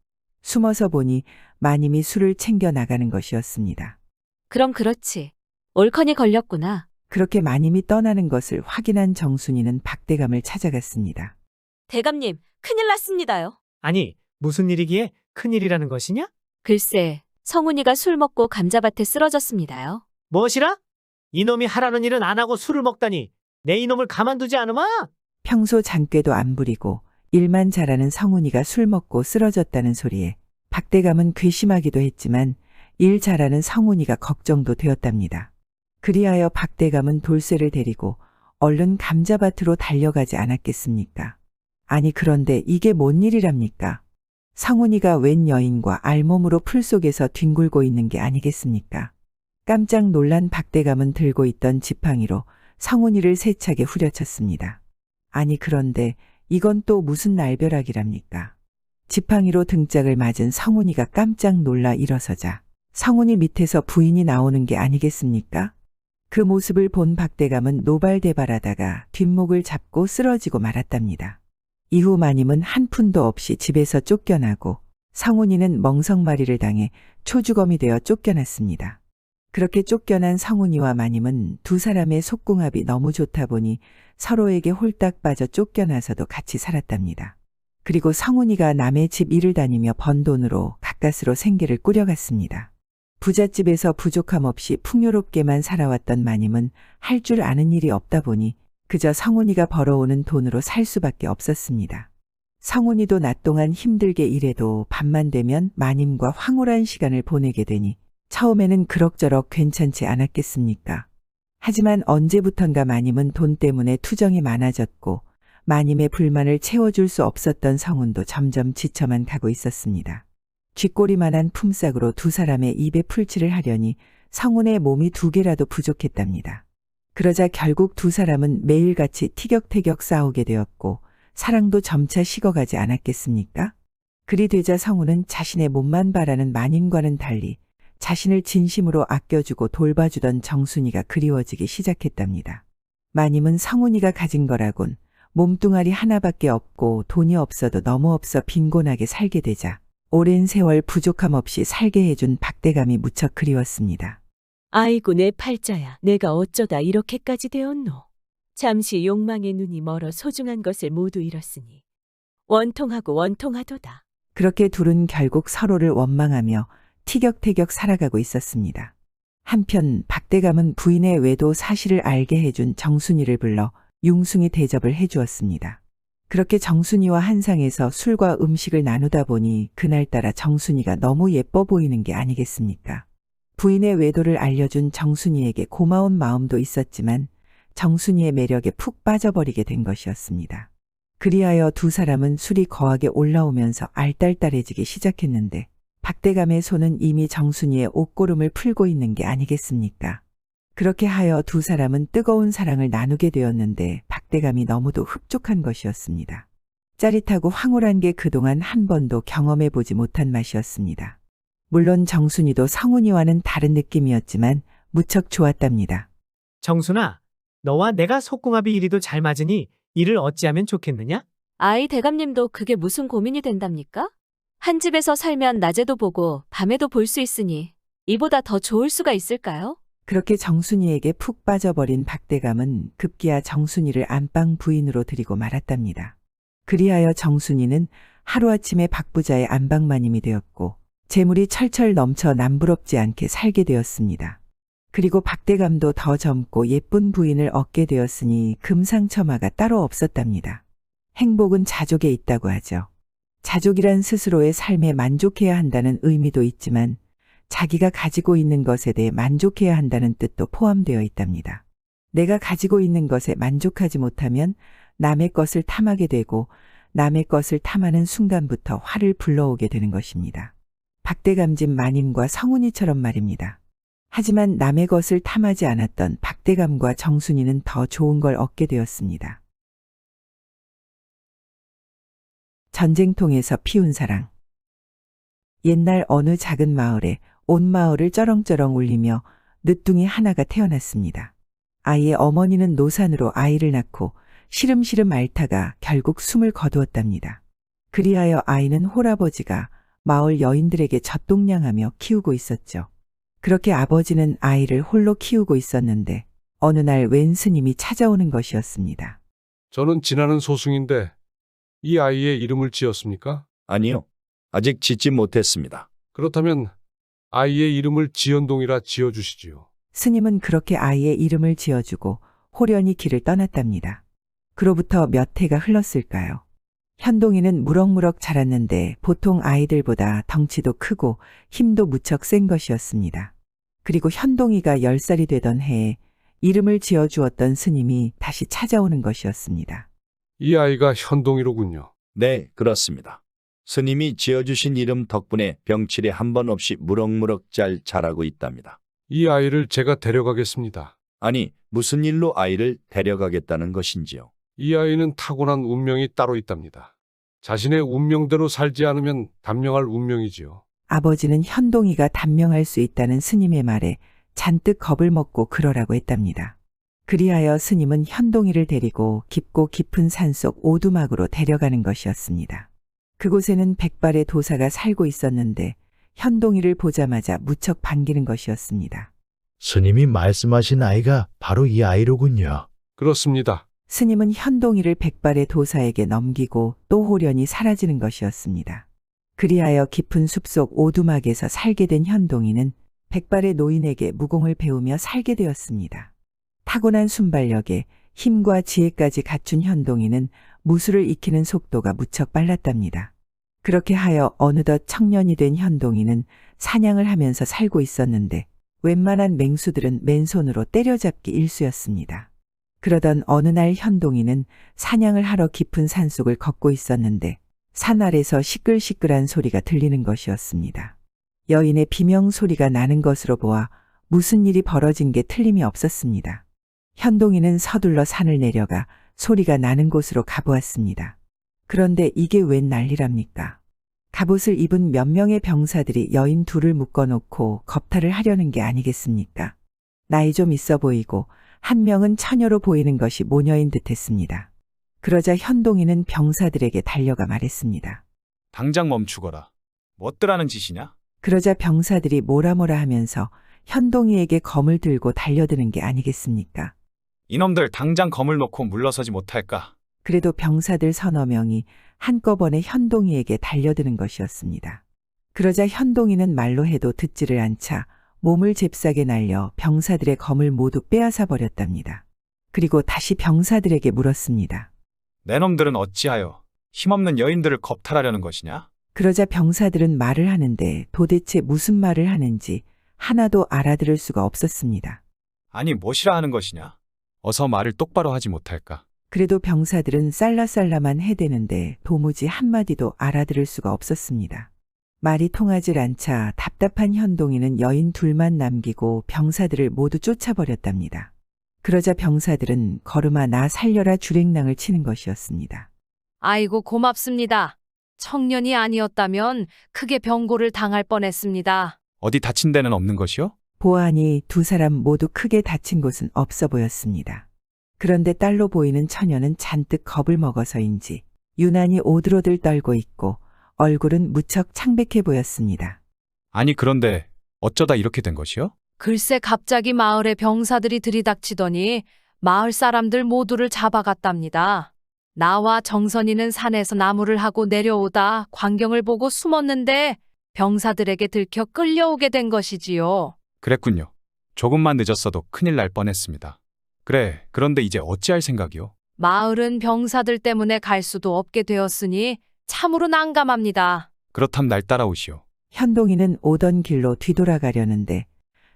숨어서 보니 마님이 술을 챙겨 나가는 것이었습니다. 그럼 그렇지. 올컨이 걸렸구나. 그렇게 마님이 떠나는 것을 확인한 정순이는 박대감을 찾아갔습니다. 대감님, 큰일 났습니다요. 아니, 무슨 일이기에 큰일이라는 것이냐? 글쎄, 성훈이가 술 먹고 감자밭에 쓰러졌습니다요. 무엇이라? 이놈이 하라는 일은 안 하고 술을 먹다니 내 이놈을 가만두지 않으마? 평소 잔꾀도 안 부리고 일만 잘하는 성훈이가 술 먹고 쓰러졌다는 소리에 박대감은 괘씸하기도 했지만 일 잘하는 성훈이가 걱정도 되었답니다. 그리하여 박대감은 돌쇠를 데리고 얼른 감자밭으로 달려가지 않았겠습니까? 아니, 그런데 이게 뭔 일이랍니까? 성훈이가 웬 여인과 알몸으로 풀 속에서 뒹굴고 있는 게 아니겠습니까? 깜짝 놀란 박대감은 들고 있던 지팡이로 성훈이를 세차게 후려쳤습니다. 아니, 그런데 이건 또 무슨 날벼락이랍니까? 지팡이로 등짝을 맞은 성훈이가 깜짝 놀라 일어서자 성훈이 밑에서 부인이 나오는 게 아니겠습니까? 그 모습을 본 박대감은 노발대발하다가 뒷목을 잡고 쓰러지고 말았답니다. 이후 마님은 한 푼도 없이 집에서 쫓겨나고 성훈이는 멍석마리를 당해 초주검이 되어 쫓겨났습니다. 그렇게 쫓겨난 성훈이와 마님은 두 사람의 속궁합이 너무 좋다 보니 서로에게 홀딱 빠져 쫓겨나서도 같이 살았답니다. 그리고 성훈이가 남의 집 일을 다니며 번 돈으로 가까스로 생계를 꾸려갔습니다. 부잣집에서 부족함 없이 풍요롭게만 살아왔던 마님은 할 줄 아는 일이 없다 보니 그저 성훈이가 벌어오는 돈으로 살 수밖에 없었습니다. 성훈이도 낮 동안 힘들게 일해도 밤만 되면 마님과 황홀한 시간을 보내게 되니 처음에는 그럭저럭 괜찮지 않았겠습니까? 하지만 언제부턴가 마님은 돈 때문에 투정이 많아졌고 마님의 불만을 채워줄 수 없었던 성훈도 점점 지쳐만 가고 있었습니다. 쥐꼬리만한 품삯으로 두 사람의 입에 풀칠을 하려니 성훈의 몸이 2개라도 부족했답니다. 그러자 결국 두 사람은 매일같이 티격태격 싸우게 되었고 사랑도 점차 식어가지 않았겠습니까? 그리 되자 성훈은 자신의 몸만 바라는 마님과는 달리 자신을 진심으로 아껴주고 돌봐주던 정순이가 그리워지기 시작했답니다. 마님은 성훈이가 가진 거라곤 몸뚱아리 하나밖에 없고 돈이 없어도 너무 없어 빈곤하게 살게 되자 오랜 세월 부족함 없이 살게 해준 박대감이 무척 그리웠습니다. 아이고 내 팔자야. 내가 어쩌다 이렇게까지 되었노. 잠시 욕망의 눈이 멀어 소중한 것을 모두 잃었으니 원통하고 원통하도다. 그렇게 둘은 결국 서로를 원망하며 티격태격 살아가고 있었습니다. 한편 박대감은 부인의 외도 사실을 알게 해준 정순이를 불러 융숭이 대접을 해주었습니다. 그렇게 정순이와 한상에서 술과 음식을 나누다 보니 그날따라 정순이가 너무 예뻐 보이는 게 아니겠습니까? 부인의 외도를 알려준 정순이에게 고마운 마음도 있었지만 정순이의 매력에 푹 빠져버리게 된 것이었습니다. 그리하여 두 사람은 술이 거하게 올라오면서 알딸딸해지기 시작했는데 박대감의 손은 이미 정순이의 옷고름을 풀고 있는 게 아니겠습니까? 그렇게 하여 두 사람은 뜨거운 사랑을 나누게 되었는데 박대감이 너무도 흡족한 것이었습니다. 짜릿하고 황홀한 게 그동안 한 번도 경험해보지 못한 맛이었습니다. 물론 정순이도 성훈이와는 다른 느낌이었지만 무척 좋았답니다. 정순아, 너와 내가 속궁합이 이리도 잘 맞으니 이를 어찌하면 좋겠느냐? 아이 대감님도 그게 무슨 고민이 된답니까? 한 집에서 살면 낮에도 보고 밤에도 볼 수 있으니 이보다 더 좋을 수가 있을까요? 그렇게 정순이에게 푹 빠져버린 박대감은 급기야 정순이를 안방 부인으로 들이고 말았답니다. 그리하여 정순이는 하루아침에 박부자의 안방마님이 되었고 재물이 철철 넘쳐 남부럽지 않게 살게 되었습니다. 그리고 박대감도 더 젊고 예쁜 부인을 얻게 되었으니 금상첨화가 따로 없었답니다. 행복은 자족에 있다고 하죠. 자족이란 스스로의 삶에 만족해야 한다는 의미도 있지만 자기가 가지고 있는 것에 대해 만족해야 한다는 뜻도 포함되어 있답니다. 내가 가지고 있는 것에 만족하지 못하면 남의 것을 탐하게 되고 남의 것을 탐하는 순간부터 화를 불러오게 되는 것입니다. 박대감집 마님과 성훈이처럼 말입니다. 하지만 남의 것을 탐하지 않았던 박대감과 정순이는 더 좋은 걸 얻게 되었습니다. 전쟁통에서 피운 사랑. 옛날 어느 작은 마을에 온 마을을 쩌렁쩌렁 울리며 늦둥이 하나가 태어났습니다. 아이의 어머니는 노산으로 아이를 낳고 시름시름 앓다가 결국 숨을 거두었답니다. 그리하여 아이는 홀아버지가 마을 여인들에게 젖동냥하며 키우고 있었죠. 그렇게 아버지는 아이를 홀로 키우고 있었는데 어느 날 웬 스님이 찾아오는 것이었습니다. 저는 지나는 소승인데 이 아이의 이름을 지었습니까? 아니요. 아직 짓지 못했습니다. 그렇다면 아이의 이름을 지연동이라 지어주시지요. 스님은 그렇게 아이의 이름을 지어주고 호련히 길을 떠났답니다. 그로부터 몇 해가 흘렀을까요? 현동이는 무럭무럭 자랐는데 보통 아이들보다 덩치도 크고 힘도 무척 센 것이었습니다. 그리고 현동이가 10살이 되던 해에 이름을 지어주었던 스님이 다시 찾아오는 것이었습니다. 이 아이가 현동이로군요. 네, 그렇습니다. 스님이 지어주신 이름 덕분에 병치레 한 번 없이 무럭무럭 잘 자라고 있답니다. 이 아이를 제가 데려가겠습니다. 아니, 무슨 일로 아이를 데려가겠다는 것인지요? 이 아이는 타고난 운명이 따로 있답니다. 자신의 운명대로 살지 않으면 단명할 운명이지요. 아버지는 현동이가 단명할 수 있다는 스님의 말에 잔뜩 겁을 먹고 그러라고 했답니다. 그리하여 스님은 현동이를 데리고 깊고 깊은 산속 오두막으로 데려가는 것이었습니다. 그곳에는 100발의 도사가 살고 있었는데 현동이를 보자마자 무척 반기는 것이었습니다. 스님이 말씀하신 아이가 바로 이 아이로군요. 그렇습니다. 스님은 현동이를 백발의 도사에게 넘기고 또 호련히 사라지는 것이었습니다. 그리하여 깊은 숲속 오두막에서 살게 된 현동이는 백발의 노인에게 무공을 배우며 살게 되었습니다. 타고난 순발력에 힘과 지혜까지 갖춘 현동이는 무술을 익히는 속도가 무척 빨랐답니다. 그렇게 하여 어느덧 청년이 된 현동이는 사냥을 하면서 살고 있었는데 웬만한 맹수들은 맨손으로 때려잡기 일쑤였습니다. 그러던 어느 날 현동이는 사냥을 하러 깊은 산속을 걷고 있었는데 산 아래서 시끌시끌한 소리가 들리는 것이었습니다. 여인의 비명 소리가 나는 것으로 보아 무슨 일이 벌어진 게 틀림이 없었습니다. 현동이는 서둘러 산을 내려가 소리가 나는 곳으로 가보았습니다. 그런데 이게 웬 난리랍니까? 갑옷을 입은 몇 명의 병사들이 여인 둘을 묶어놓고 겁탈을 하려는 게 아니겠습니까? 나이 좀 있어 보이고 한 명은 처녀로 보이는 것이 모녀인 듯했습니다. 그러자 현동이는 병사들에게 달려가 말했습니다. 당장 멈추거라. 뭣들하는 짓이냐? 그러자 병사들이 뭐라 하면서 현동이에게 검을 들고 달려드는 게 아니겠습니까? 이놈들 당장 검을 놓고 물러서지 못할까? 그래도 병사들 서너 명이 한꺼번에 현동이에게 달려드는 것이었습니다. 그러자 현동이는 말로 해도 듣지를 않자 몸을 잽싸게 날려 병사들의 검을 모두 빼앗아 버렸답니다. 그리고 다시 병사들에게 물었습니다. 내 놈들은 어찌하여 힘없는 여인들을 겁탈하려는 것이냐? 그러자 병사들은 말을 하는데 도대체 무슨 말을 하는지 하나도 알아들을 수가 없었습니다. 아니 무엇이라 하는 것이냐? 어서 말을 똑바로 하지 못할까? 그래도 병사들은 쌀라쌀라만 해대는데 도무지 한마디도 알아들을 수가 없었습니다. 말이 통하질 않자 답답한 현동이는 여인 둘만 남기고 병사들을 모두 쫓아버렸답니다. 그러자 병사들은 걸음아 나 살려라 주랭랑을 치는 것이었습니다. 아이고 고맙습니다. 청년이 아니었다면 크게 병고를 당할 뻔했습니다. 어디 다친 데는 없는 것이요? 보아하니 두 사람 모두 크게 다친 곳은 없어 보였습니다. 그런데 딸로 보이는 처녀는 잔뜩 겁을 먹어서인지 유난히 오들오들 떨고 있고 얼굴은 무척 창백해 보였습니다. 아니 그런데 어쩌다 이렇게 된 것이요? 글쎄 갑자기 마을에 병사들이 들이닥치더니 마을 사람들 모두를 잡아갔답니다. 나와 정선이는 산에서 나무를 하고 내려오다 광경을 보고 숨었는데 병사들에게 들켜 끌려오게 된 것이지요. 그랬군요. 조금만 늦었어도 큰일 날 뻔했습니다. 그래, 그런데 이제 어찌할 생각이요? 마을은 병사들 때문에 갈 수도 없게 되었으니 참으로 난감합니다. 그렇담 날 따라오시오. 현동이는 오던 길로 뒤돌아가려는데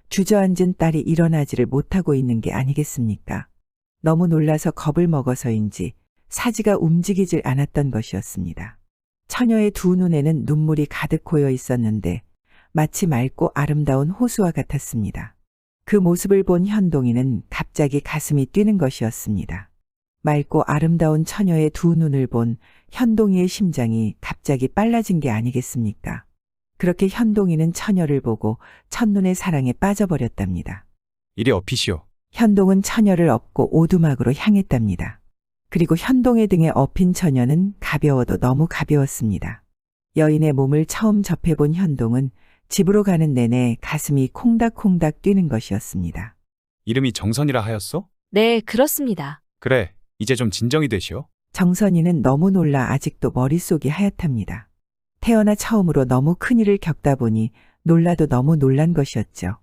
주저앉은 딸이 일어나지를 못하고 있는 게 아니겠습니까? 너무 놀라서 겁을 먹어서인지 사지가 움직이질 않았던 것이었습니다. 처녀의 두 눈에는 눈물이 가득 고여 있었는데 마치 맑고 아름다운 호수와 같았습니다. 그 모습을 본 현동이는 갑자기 가슴이 뛰는 것이었습니다. 맑고 아름다운 처녀의 두 눈을 본 현동이의 심장이 갑자기 빨라진 게 아니겠습니까? 그렇게 현동이는 처녀를 보고 첫눈의 사랑에 빠져버렸답니다. 이리 업히시오. 현동은 처녀를 업고 오두막으로 향했답니다. 그리고 현동의 등에 업힌 처녀는 가벼워도 너무 가벼웠습니다. 여인의 몸을 처음 접해본 현동은 집으로 가는 내내 가슴이 콩닥콩닥 뛰는 것이었습니다. 이름이 정선이라 하였소? 네, 그렇습니다. 그래, 이제 좀 진정이 되시오. 정선이는 너무 놀라 아직도 머릿속이 하얗답니다. 태어나 처음으로 너무 큰일을 겪다 보니 놀라도 너무 놀란 것이었죠.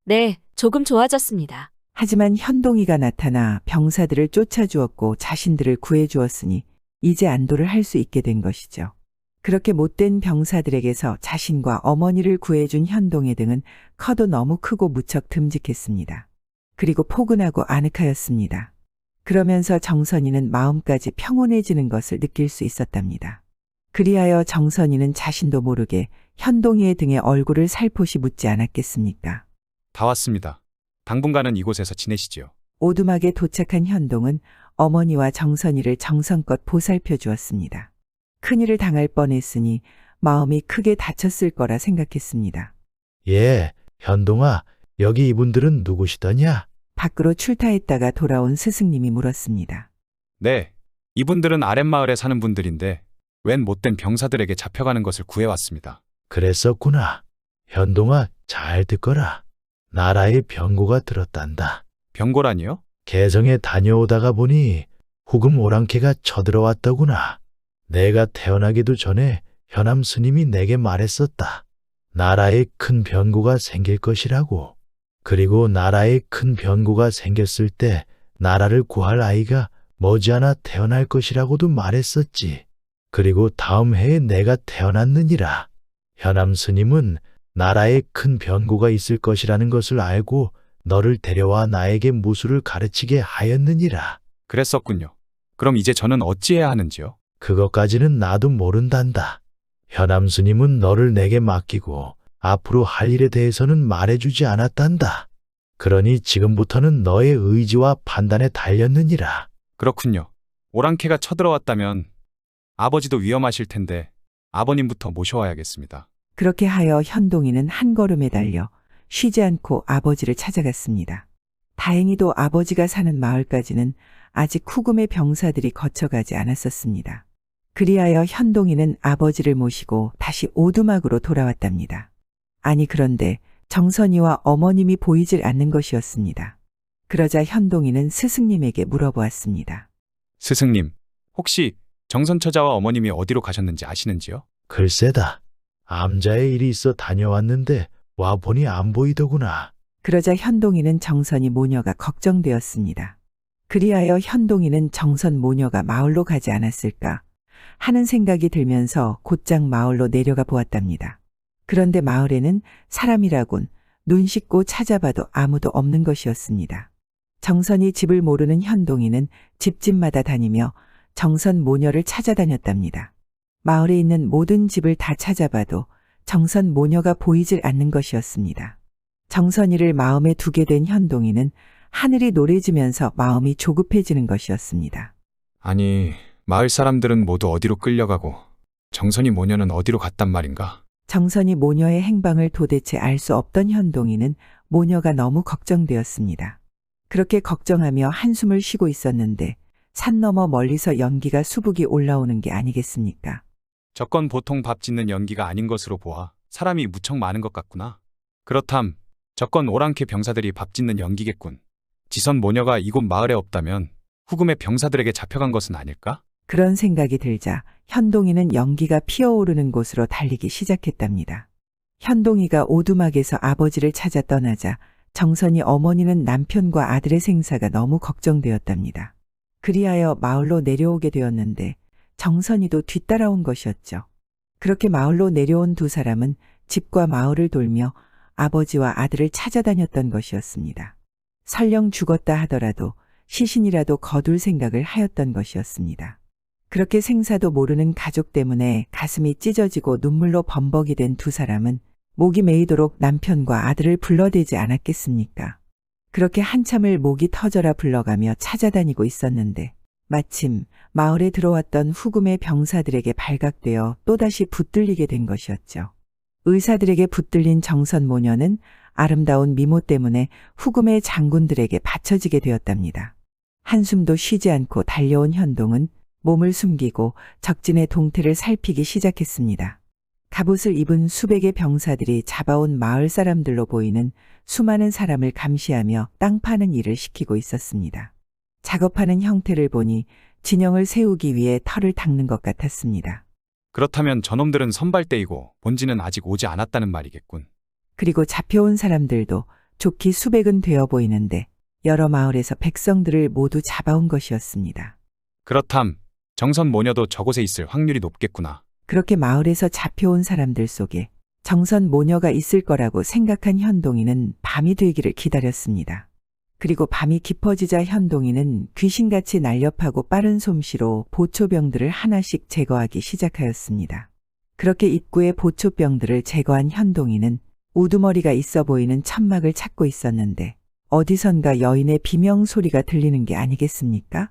네, 조금 좋아졌습니다. 하지만 현동이가 나타나 병사들을 쫓아주었고 자신들을 구해주었으니 이제 안도를 할 수 있게 된 것이죠. 그렇게 못된 병사들에게서 자신과 어머니를 구해준 현동의 등은 커도 너무 크고 무척 듬직했습니다. 그리고 포근하고 아늑하였습니다. 그러면서 정선이는 마음까지 평온해지는 것을 느낄 수 있었답니다. 그리하여 정선이는 자신도 모르게 현동이의 등에 얼굴을 살포시 묻지 않았겠습니까? 다 왔습니다. 당분간은 이곳에서 지내시지요. 오두막에 도착한 현동은 어머니와 정선이를 정성껏 보살펴 주었습니다. 큰일을 당할 뻔했으니 마음이 크게 다쳤을 거라 생각했습니다. 예, 현동아, 여기 이분들은 누구시더냐? 밖으로 출타했다가 돌아온 스승님이 물었습니다. 네, 이분들은 아랫마을에 사는 분들인데 웬 못된 병사들에게 잡혀가는 것을 구해왔습니다. 그랬었구나. 현동아, 잘 듣거라. 나라에 병고가 들었단다. 병고라니요? 개성에 다녀오다가 보니 후금 오랑캐가 쳐들어왔더구나. 내가 태어나기도 전에 현암 스님이 내게 말했었다. 나라에 큰 변고가 생길 것이라고. 그리고 나라에 큰 변고가 생겼을 때 나라를 구할 아이가 머지않아 태어날 것이라고도 말했었지. 그리고 다음 해에 내가 태어났느니라. 현암 스님은 나라에 큰 변고가 있을 것이라는 것을 알고 너를 데려와 나에게 무술을 가르치게 하였느니라. 그랬었군요. 그럼 이제 저는 어찌해야 하는지요? 그것까지는 나도 모른단다. 현암 스님은 너를 내게 맡기고 앞으로 할 일에 대해서는 말해주지 않았단다. 그러니 지금부터는 너의 의지와 판단에 달렸느니라. 그렇군요. 오랑캐가 쳐들어왔다면 아버지도 위험하실 텐데 아버님부터 모셔와야겠습니다. 그렇게 하여 현동이는 한 걸음에 달려 쉬지 않고 아버지를 찾아갔습니다. 다행히도 아버지가 사는 마을까지는 아직 후금의 병사들이 거쳐가지 않았었습니다. 그리하여 현동이는 아버지를 모시고 다시 오두막으로 돌아왔답니다. 아니 그런데 정선이와 어머님이 보이질 않는 것이었습니다. 그러자 현동이는 스승님에게 물어보았습니다. 스승님, 혹시 정선처자와 어머님이 어디로 가셨는지 아시는지요? 글쎄다. 암자의 일이 있어 다녀왔는데 와보니 안 보이더구나. 그러자 현동이는 정선이 모녀가 걱정되었습니다. 그리하여 현동이는 정선 모녀가 마을로 가지 않았을까 하는 생각이 들면서 곧장 마을로 내려가 보았답니다. 그런데 마을에는 사람이라곤 눈 씻고 찾아봐도 아무도 없는 것이었습니다. 정선이 집을 모르는 현동이는 집집마다 다니며 정선 모녀를 찾아다녔답니다. 마을에 있는 모든 집을 다 찾아봐도 정선 모녀가 보이질 않는 것이었습니다. 정선이를 마음에 두게 된 현동이는 하늘이 노래지면서 마음이 조급해지는 것이었습니다. 아니, 마을 사람들은 모두 어디로 끌려가고 정선이 모녀는 어디로 갔단 말인가? 정선이 모녀의 행방을 도대체 알 수 없던 현동이는 모녀가 너무 걱정되었습니다. 그렇게 걱정하며 한숨을 쉬고 있었는데 산 너머 멀리서 연기가 수북이 올라오는 게 아니겠습니까? 저건 보통 밥 짓는 연기가 아닌 것으로 보아 사람이 무척 많은 것 같구나. 그렇담, 저건 오랑캐 병사들이 밥 짓는 연기겠군. 지선 모녀가 이곳 마을에 없다면 후금의 병사들에게 잡혀간 것은 아닐까? 그런 생각이 들자 현동이는 연기가 피어오르는 곳으로 달리기 시작했답니다. 현동이가 오두막에서 아버지를 찾아 떠나자 정선이 어머니는 남편과 아들의 생사가 너무 걱정되었답니다. 그리하여 마을로 내려오게 되었는데 정선이도 뒤따라온 것이었죠. 그렇게 마을로 내려온 두 사람은 집과 마을을 돌며 아버지와 아들을 찾아다녔던 것이었습니다. 설령 죽었다 하더라도 시신이라도 거둘 생각을 하였던 것이었습니다. 그렇게 생사도 모르는 가족 때문에 가슴이 찢어지고 눈물로 범벅이 된 두 사람은 목이 메이도록 남편과 아들을 불러대지 않았겠습니까? 그렇게 한참을 목이 터져라 불러가며 찾아다니고 있었는데 마침 마을에 들어왔던 후금의 병사들에게 발각되어 또다시 붙들리게 된 것이었죠. 의사들에게 붙들린 정선 모녀는 아름다운 미모 때문에 후금의 장군들에게 바쳐지게 되었답니다. 한숨도 쉬지 않고 달려온 현동은 몸을 숨기고 적진의 동태를 살피기 시작했습니다. 갑옷을 입은 수백의 병사들이 잡아온 마을 사람들로 보이는 수많은 사람을 감시하며 땅 파는 일을 시키고 있었습니다. 작업하는 형태를 보니 진영을 세우기 위해 털을 닦는 것 같았습니다. 그렇다면 저놈들은 선발대이고 본지는 아직 오지 않았다는 말이겠군. 그리고 잡혀온 사람들도 좋기 수백은 되어 보이는데 여러 마을에서 백성들을 모두 잡아온 것이었습니다. 그렇담, 정선 모녀도 저곳에 있을 확률이 높겠구나. 그렇게 마을에서 잡혀온 사람들 속에 정선 모녀가 있을 거라고 생각한 현동이는 밤이 되기를 기다렸습니다. 그리고 밤이 깊어지자 현동이는 귀신같이 날렵하고 빠른 솜씨로 보초병들을 하나씩 제거하기 시작하였습니다. 그렇게 입구의 보초병들을 제거한 현동이는 우두머리가 있어 보이는 천막을 찾고 있었는데 어디선가 여인의 비명 소리가 들리는 게 아니겠습니까?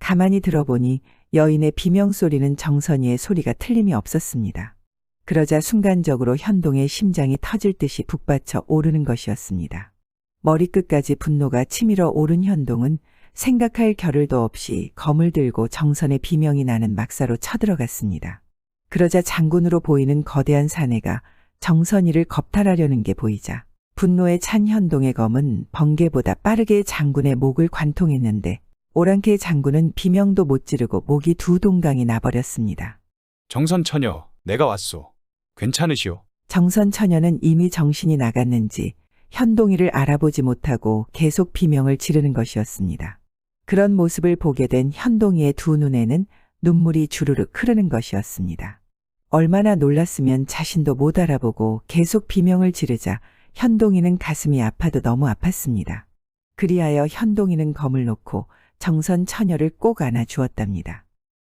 가만히 들어보니 여인의 비명 소리는 정선이의 소리가 틀림이 없었습니다. 그러자 순간적으로 현동의 심장이 터질 듯이 북받쳐 오르는 것이었습니다. 머리끝까지 분노가 치밀어 오른 현동은 생각할 겨를도 없이 검을 들고 정선의 비명이 나는 막사로 쳐들어갔습니다. 그러자 장군으로 보이는 거대한 사내가 정선이를 겁탈하려는 게 보이자 분노에 찬 현동의 검은 번개보다 빠르게 장군의 목을 관통했는데 오랑캐 장군은 비명도 못 지르고 목이 두 동강이 나버렸습니다. 정선 처녀, 내가 왔소. 괜찮으시오? 정선 처녀는 이미 정신이 나갔는지 현동이를 알아보지 못하고 계속 비명을 지르는 것이었습니다. 그런 모습을 보게 된 현동이의 두 눈에는 눈물이 주르륵 흐르는 것이었습니다. 얼마나 놀랐으면 자신도 못 알아보고 계속 비명을 지르자 현동이는 가슴이 아파도 너무 아팠습니다. 그리하여 현동이는 검을 놓고 정선 처녀를 꼭 안아 주었답니다.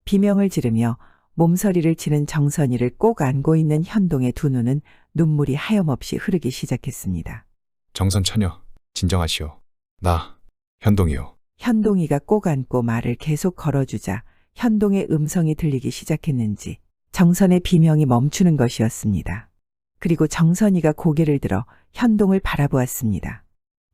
비명을 지르며 몸서리를 치는 정선이를 꼭 안고 있는 현동의 두 눈은 눈물이 하염없이 흐르기 시작했습니다. 정선 처녀, 진정하시오. 나, 현동이요. 현동이가 꼭 안고 말을 계속 걸어주자 현동의 음성이 들리기 시작했는지 정선의 비명이 멈추는 것이었습니다. 그리고 정선이가 고개를 들어 현동을 바라보았습니다.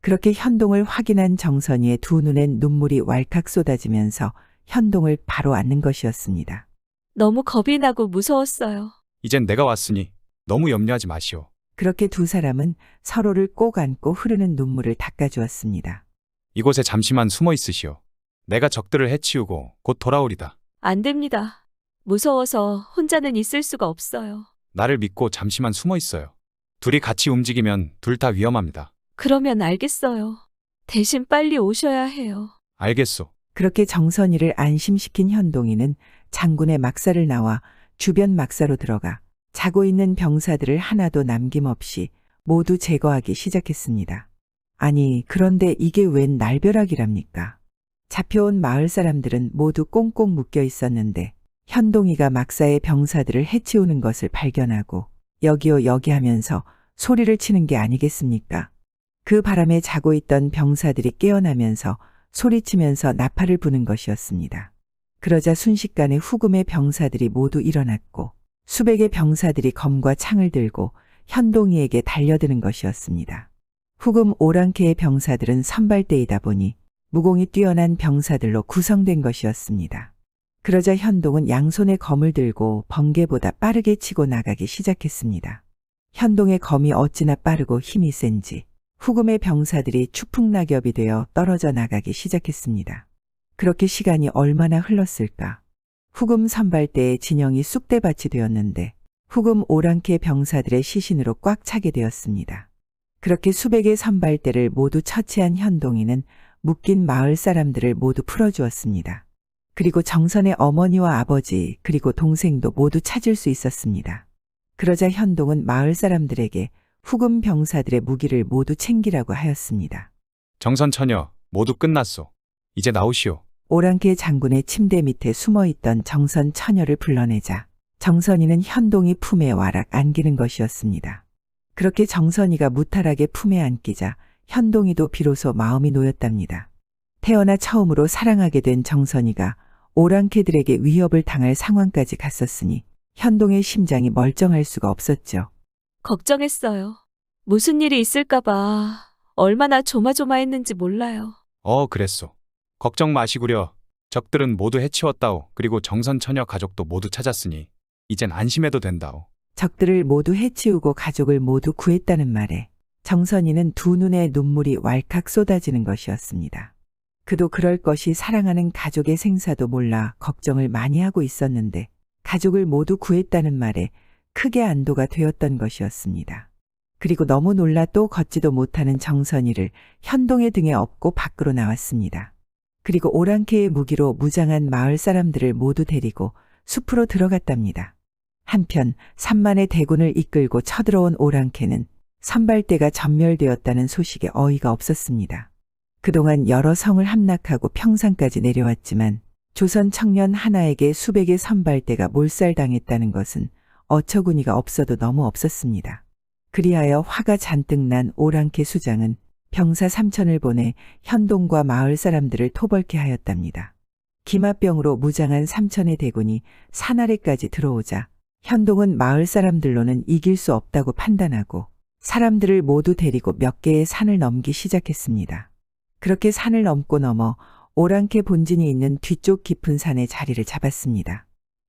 그렇게 현동을 확인한 정선이의 두 눈엔 눈물이 왈칵 쏟아지면서 현동을 바로 안는 것이었습니다. 너무 겁이 나고 무서웠어요. 이젠 내가 왔으니 너무 염려하지 마시오. 그렇게 두 사람은 서로를 꼭 안고 흐르는 눈물을 닦아주었습니다. 이곳에 잠시만 숨어 있으시오. 내가 적들을 해치우고 곧 돌아오리다. 안 됩니다. 무서워서 혼자는 있을 수가 없어요. 나를 믿고 잠시만 숨어 있어요. 둘이 같이 움직이면 둘 다 위험합니다. 그러면 알겠어요. 대신 빨리 오셔야 해요. 알겠소. 그렇게 정선이를 안심시킨 현동이는 장군의 막사를 나와 주변 막사로 들어가 자고 있는 병사들을 하나도 남김없이 모두 제거하기 시작했습니다. 아니, 그런데 이게 웬 날벼락이랍니까? 잡혀온 마을 사람들은 모두 꽁꽁 묶여 있었는데 현동이가 막사의 병사들을 해치우는 것을 발견하고 여기요 여기 하면서 소리를 치는 게 아니겠습니까? 그 바람에 자고 있던 병사들이 깨어나면서 소리치면서 나팔을 부는 것이었습니다. 그러자 순식간에 후금의 병사들이 모두 일어났고 수백의 병사들이 검과 창을 들고 현동이에게 달려드는 것이었습니다. 후금 오랑캐의 병사들은 선발대이다 보니 무공이 뛰어난 병사들로 구성된 것이었습니다. 그러자 현동은 양손에 검을 들고 번개보다 빠르게 치고 나가기 시작했습니다. 현동의 검이 어찌나 빠르고 힘이 센지 후금의 병사들이 추풍낙엽이 되어 떨어져 나가기 시작했습니다. 그렇게 시간이 얼마나 흘렀을까? 후금 선발대의 진영이 쑥대밭이 되었는데 후금 오랑캐 병사들의 시신으로 꽉 차게 되었습니다. 그렇게 수백의 선발대를 모두 처치한 현동이는 묶인 마을 사람들을 모두 풀어주었습니다. 그리고 정선의 어머니와 아버지 그리고 동생도 모두 찾을 수 있었습니다. 그러자 현동은 마을 사람들에게 후금 병사들의 무기를 모두 챙기라고 하였습니다. 정선 처녀, 모두 끝났소. 이제 나오시오. 오랑캐 장군의 침대 밑에 숨어있던 정선 처녀를 불러내자 정선이는 현동이 품에 와락 안기는 것이었습니다. 그렇게 정선이가 무탈하게 품에 안기자 현동이도 비로소 마음이 놓였답니다. 태어나 처음으로 사랑하게 된 정선이가 오랑캐들에게 위협을 당할 상황까지 갔었으니 현동의 심장이 멀쩡할 수가 없었죠. 걱정했어요. 무슨 일이 있을까봐 얼마나 조마조마했는지 몰라요. 그랬소. 걱정 마시구려. 적들은 모두 해치웠다오. 그리고 정선 처녀 가족도 모두 찾았으니 이젠 안심해도 된다오. 적들을 모두 해치우고 가족을 모두 구했다는 말에 정선이는 두 눈에 눈물이 왈칵 쏟아지는 것이었습니다. 그도 그럴 것이 사랑하는 가족의 생사도 몰라 걱정을 많이 하고 있었는데 가족을 모두 구했다는 말에 크게 안도가 되었던 것이었습니다. 그리고 너무 놀라 또 걷지도 못하는 정선이를 현동의 등에 업고 밖으로 나왔습니다. 그리고 오랑캐의 무기로 무장한 마을 사람들을 모두 데리고 숲으로 들어갔답니다. 한편 3만의 대군을 이끌고 쳐들어온 오랑캐는 선발대가 전멸되었다는 소식에 어이가 없었습니다. 그동안 여러 성을 함락하고 평상까지 내려왔지만 조선 청년 하나에게 수백의 선발대가 몰살당했다는 것은 어처구니가 없어도 너무 없었습니다. 그리하여 화가 잔뜩 난 오랑캐 수장은 병사 3천을 보내 현동과 마을 사람들을 토벌케 하였답니다. 기마병으로 무장한 3천의 대군이 산 아래까지 들어오자 현동은 마을 사람들로는 이길 수 없다고 판단하고 사람들을 모두 데리고 몇 개의 산을 넘기 시작했습니다. 그렇게 산을 넘고 넘어 오랑캐 본진이 있는 뒤쪽 깊은 산에 자리를 잡았습니다.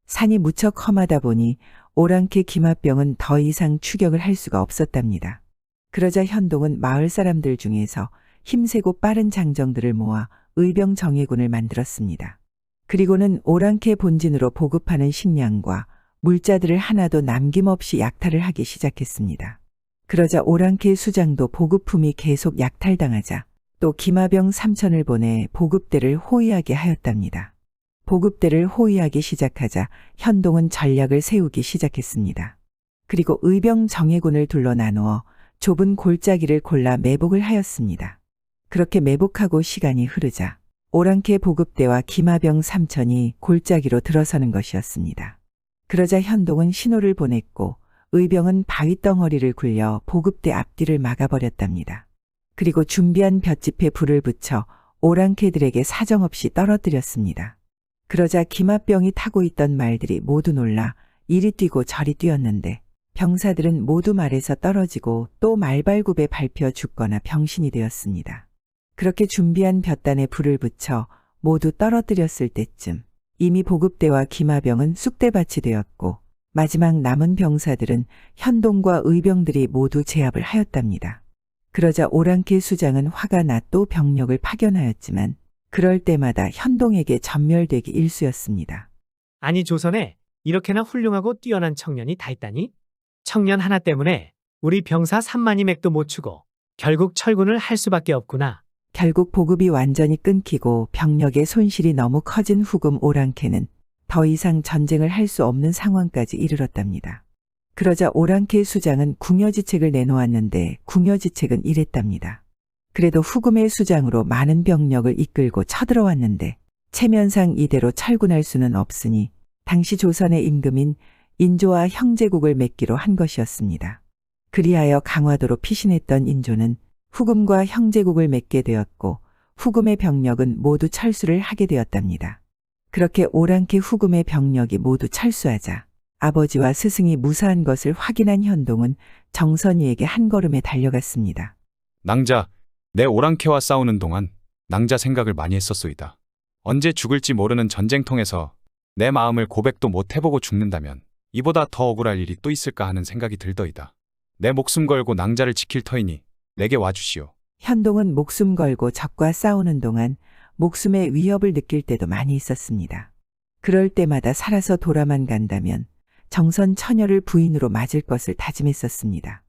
산이 무척 험하다 보니 오랑캐 기마병은 더 이상 추격을 할 수가 없었답니다. 그러자 현동은 마을 사람들 중에서 힘세고 빠른 장정들을 모아 의병 정예군을 만들었습니다. 그리고는 오랑캐 본진으로 보급하는 식량과 물자들을 하나도 남김없이 약탈을 하기 시작했습니다. 그러자 오랑캐 수장도 보급품이 계속 약탈당하자 또 기마병 3천을 보내 보급대를 호위하게 하였답니다. 보급대를 호위하기 시작하자 현동은 전략을 세우기 시작했습니다. 그리고 의병 정예군을 둘러 나누어 좁은 골짜기를 골라 매복을 하였습니다. 그렇게 매복하고 시간이 흐르자 오랑캐 보급대와 기마병 3천이 골짜기로 들어서는 것이었습니다. 그러자 현동은 신호를 보냈고 의병은 바위덩어리를 굴려 보급대 앞뒤를 막아버렸답니다. 그리고 준비한 볏짚에 불을 붙여 오랑캐들에게 사정없이 떨어뜨렸습니다. 그러자 기마병이 타고 있던 말들이 모두 놀라 이리 뛰고 저리 뛰었는데 병사들은 모두 말에서 떨어지고 또 말발굽에 밟혀 죽거나 병신이 되었습니다. 그렇게 준비한 볏단에 불을 붙여 모두 떨어뜨렸을 때쯤 이미 보급대와 기마병은 쑥대밭이 되었고 마지막 남은 병사들은 현동과 의병들이 모두 제압을 하였답니다. 그러자 오랑캐 수장은 화가 나 또 병력을 파견하였지만 그럴 때마다 현동에게 전멸되기 일쑤였습니다. 아니 조선에 이렇게나 훌륭하고 뛰어난 청년이 다 있다니? 청년 하나 때문에 우리 병사 3만이 맥도 못 추고 결국 철군을 할 수밖에 없구나. 결국 보급이 완전히 끊기고 병력의 손실이 너무 커진 후금 오랑캐는 더 이상 전쟁을 할 수 없는 상황까지 이르렀답니다. 그러자 오랑캐 수장은 궁여지책을 내놓았는데 궁여지책은 이랬답니다. 그래도 후금의 수장으로 많은 병력을 이끌고 쳐들어왔는데 체면상 이대로 철군할 수는 없으니 당시 조선의 임금인 인조와 형제국을 맺기로 한 것이었습니다. 그리하여 강화도로 피신했던 인조는 후금과 형제국을 맺게 되었고 후금의 병력은 모두 철수를 하게 되었답니다. 그렇게 오랑캐 후금의 병력이 모두 철수하자 아버지와 스승이 무사한 것을 확인한 현동은 정선이에게 한 걸음에 달려갔습니다. 낭자, 내 오랑캐와 싸우는 동안 낭자 생각을 많이 했었소이다. 언제 죽을지 모르는 전쟁통에서 내 마음을 고백도 못 해보고 죽는다면 이보다 더 억울할 일이 또 있을까 하는 생각이 들더이다. 내 목숨 걸고 낭자를 지킬 터이니 내게 와주시오. 현동은 목숨 걸고 적과 싸우는 동안 목숨의 위협을 느낄 때도 많이 있었습니다. 그럴 때마다 살아서 돌아만 간다면 정선 처녀를 부인으로 맞을 것을 다짐했었습니다.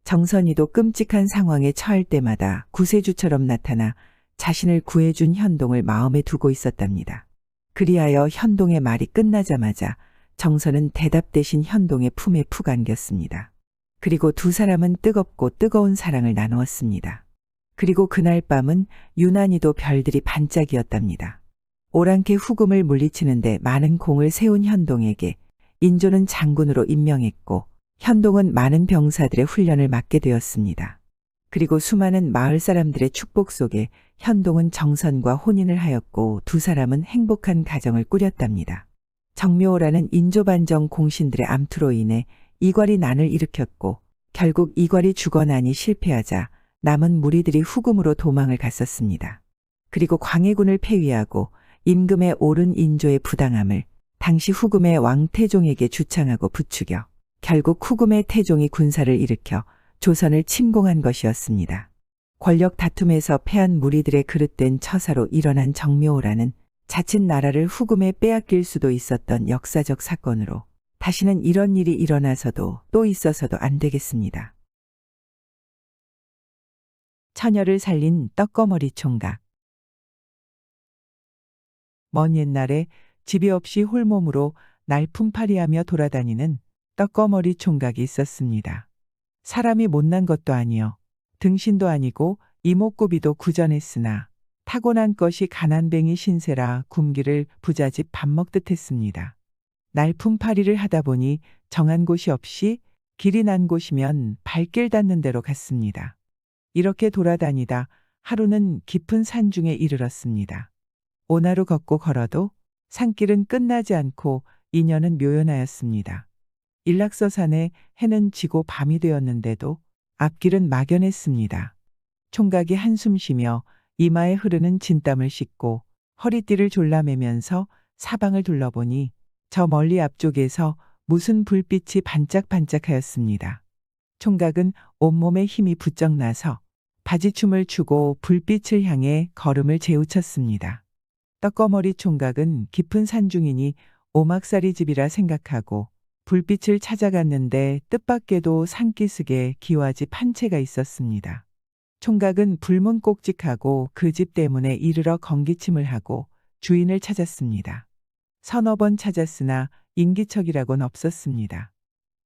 정선이도 끔찍한 상황에 처할 때마다 구세주처럼 나타나 자신을 구해준 현동을 마음에 두고 있었답니다. 그리하여 현동의 말이 끝나자마자 정선은 대답 대신 현동의 품에 푹 안겼습니다. 그리고 두 사람은 뜨겁고 뜨거운 사랑을 나누었습니다. 그리고 그날 밤은 유난히도 별들이 반짝이었답니다. 오랑캐 후금을 물리치는데 많은 공을 세운 현동에게 인조는 장군으로 임명했고 현동은 많은 병사들의 훈련을 맡게 되었습니다. 그리고 수많은 마을 사람들의 축복 속에 현동은 정선과 혼인을 하였고 두 사람은 행복한 가정을 꾸렸답니다. 정묘호라는 인조반정 공신들의 암투로 인해 이괄이 난을 일으켰고 결국 이괄이 죽어나니 실패하자 남은 무리들이 후금으로 도망을 갔었습니다. 그리고 광해군을 폐위하고 임금에 오른 인조의 부당함을 당시 후금의 왕 태종에게 주창하고 부추겨 결국 후금의 태종이 군사를 일으켜 조선을 침공한 것이었습니다. 권력 다툼에서 패한 무리들의 그릇된 처사로 일어난 정묘호라는 자칫 나라를 후금에 빼앗길 수도 있었던 역사적 사건으로 다시는 이런 일이 일어나서도 또 있어서도 안 되겠습니다. 처녀를 살린 떡거머리 총각. 먼 옛날에 집이 없이 홀몸으로 날품팔이하며 돌아다니는 떡거머리 총각이 있었습니다. 사람이 못난 것도 아니요 등신도 아니고 이목구비도 구전했으나 타고난 것이 가난뱅이 신세라 굶기를 부잣집 밥 먹듯 했습니다. 날품팔이를 하다 보니 정한 곳이 없이 길이 난 곳이면 발길 닿는 대로 갔습니다. 이렇게 돌아다니다 하루는 깊은 산중에 이르렀습니다. 오나루 걷고 걸어도 산길은 끝나지 않고 인연은 묘연하였습니다. 일락서산에 해는 지고 밤이 되었는데도 앞길은 막연했습니다. 총각이 한숨 쉬며 이마에 흐르는 진땀을 씻고 허리띠를 졸라매면서 사방을 둘러보니 저 멀리 앞쪽에서 무슨 불빛이 반짝반짝하였습니다. 총각은 온몸에 힘이 부쩍 나서 바지춤을 추고 불빛을 향해 걸음을 재우쳤습니다. 떡거머리 총각은 깊은 산중이니 오막살이 집이라 생각하고 불빛을 찾아갔는데 뜻밖에도 산기슭에 기와집 한 채가 있었습니다. 총각은 불문곡직하고 그 집 때문에 이르러 건기침을 하고 주인을 찾았습니다. 서너 번 찾았으나 인기척이라곤 없었습니다.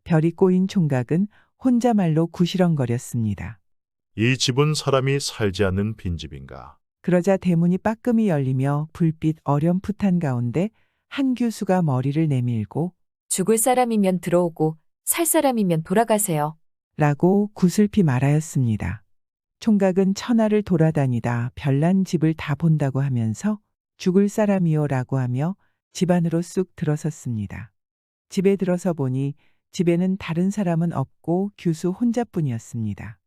별이 꼬인 총각은 혼자말로 구시렁거렸습니다. 이 집은 사람이 살지 않는 빈집인가? 그러자 대문이 빠끔히 열리며 불빛 어렴풋한 가운데 한 교수가 머리를 내밀고 죽을 사람이면 들어오고 살 사람이면 돌아가세요. 라고 구슬피 말하였습니다. 총각은 천하를 돌아다니다 별난 집을 다 본다고 하면서 죽을 사람이요 라고 하며 집 안으로 쑥 들어섰습니다. 집에 들어서 보니 집에는 다른 사람은 없고 교수 혼자뿐이었습니다.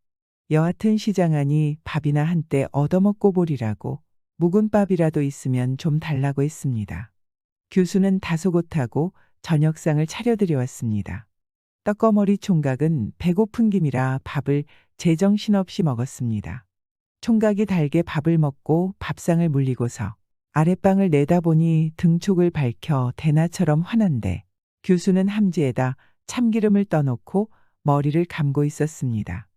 여하튼 시장 안이 밥이나 한때 얻어먹고 보리라고 묵은 밥이라도 있으면 좀 달라고 했습니다. 교수는 다소곳하고 저녁상을 차려드려왔습니다. 떡거머리 총각은 배고픈 김이라 밥을 제정신없이 먹었습니다. 총각이 달게 밥을 먹고 밥상을 물리고서 아랫방을 내다보니 등촉을 밝혀 대나처럼 환한데 교수는 함지에다 참기름을 떠놓고 머리를 감고 있었습니다.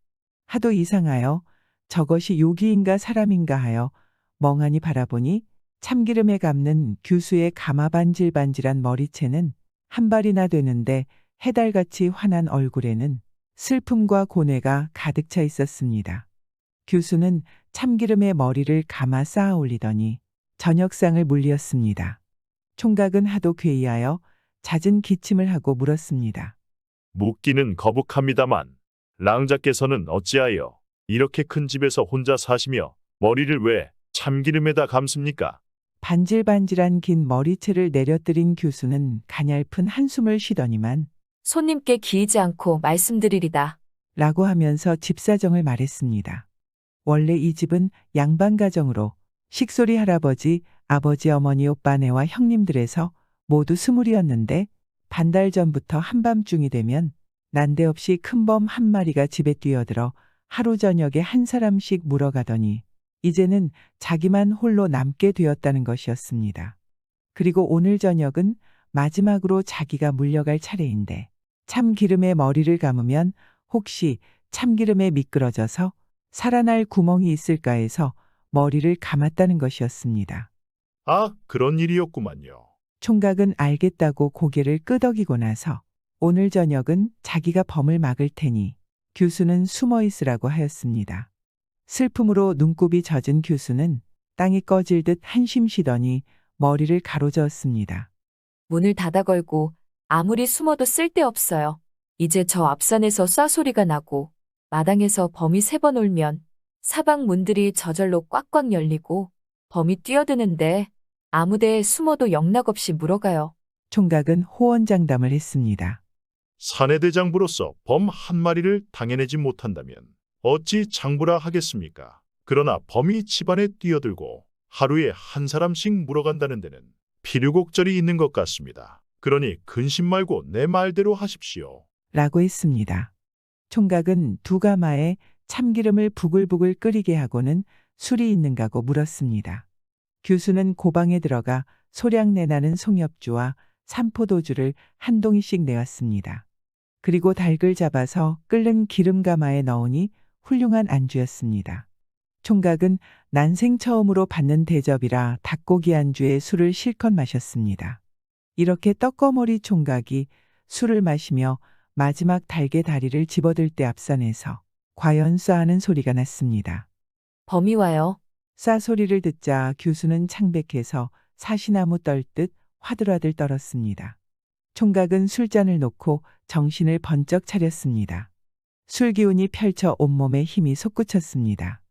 하도 이상하여 저것이 요기인가 사람인가 하여 멍하니 바라보니 참기름에 감는 교수의 가마반질반질한 머리채는 한 발이나 되는데 해달같이 환한 얼굴에는 슬픔과 고뇌가 가득 차 있었습니다. 교수는 참기름에 머리를 감아 쌓아 올리더니 저녁상을 물리었습니다. 총각은 하도 괴이하여 잦은 기침을 하고 물었습니다. 묻기는 거북합니다만 랑자께서는 어찌하여 이렇게 큰 집에서 혼자 사시며 머리를 왜 참기름에다 감습니까? 반질반질한 긴 머리채를 내려뜨린 교수는 가냘픈 한숨을 쉬더니만 손님께 기이지 않고 말씀드리리다. 라고 하면서 집사정을 말했습니다. 원래 이 집은 양반 가정으로 식솔이 할아버지, 아버지, 어머니, 오빠네와 형님들에서 모두 20이었는데 반달 전부터 한밤중이 되면 난데없이 큰범 한 마리가 집에 뛰어들어 하루 저녁에 한 사람씩 물어가더니 이제는 자기만 홀로 남게 되었다는 것이었습니다. 그리고 오늘 저녁은 마지막으로 자기가 물려갈 차례인데 참기름에 머리를 감으면 혹시 참기름에 미끄러져서 살아날 구멍이 있을까 해서 머리를 감았다는 것이었습니다. 아, 그런 일이었구만요. 총각은 알겠다고 고개를 끄덕이고 나서 오늘 저녁은 자기가 범을 막을 테니 교수는 숨어 있으라고 하였습니다. 슬픔으로 눈곱이 젖은 교수는 땅이 꺼질 듯 한심 쉬더니 머리를 가로저었습니다. 문을 닫아 걸고 아무리 숨어도 쓸데없어요. 이제 저 앞산에서 쏴소리가 나고 마당에서 범이 3번 울면 사방 문들이 저절로 꽉꽉 열리고 범이 뛰어드는데 아무데에 숨어도 영락없이 물어가요. 총각은 호언장담을 했습니다. 사내대장부로서 범 한 마리를 당해내지 못한다면 어찌 장부라 하겠습니까? 그러나 범이 집안에 뛰어들고 하루에 한 사람씩 물어간다는 데는 필요곡절이 있는 것 같습니다. 그러니 근심 말고 내 말대로 하십시오. 라고 했습니다. 총각은 두 가마에 참기름을 부글부글 끓이게 하고는 술이 있는가고 물었습니다. 교수는 고방에 들어가 소량내나는 송엽주와 삼포도주를 한 동이씩 내왔습니다. 그리고 닭을 잡아서 끓는 기름가마에 넣으니 훌륭한 안주였습니다. 총각은 난생 처음으로 받는 대접이라 닭고기 안주에 술을 실컷 마셨습니다. 이렇게 떡거머리 총각이 술을 마시며 마지막 닭의 다리를 집어들 때 앞산에서 과연 쏴하는 소리가 났습니다. 범이 와요. 쏴 소리를 듣자 교수는 창백해서 사시나무 떨듯 화들화들 떨었습니다. 총각은 술잔을 놓고 정신을 번쩍 차렸습니다. 술기운이 펼쳐 온몸에 힘이 솟구쳤습니다.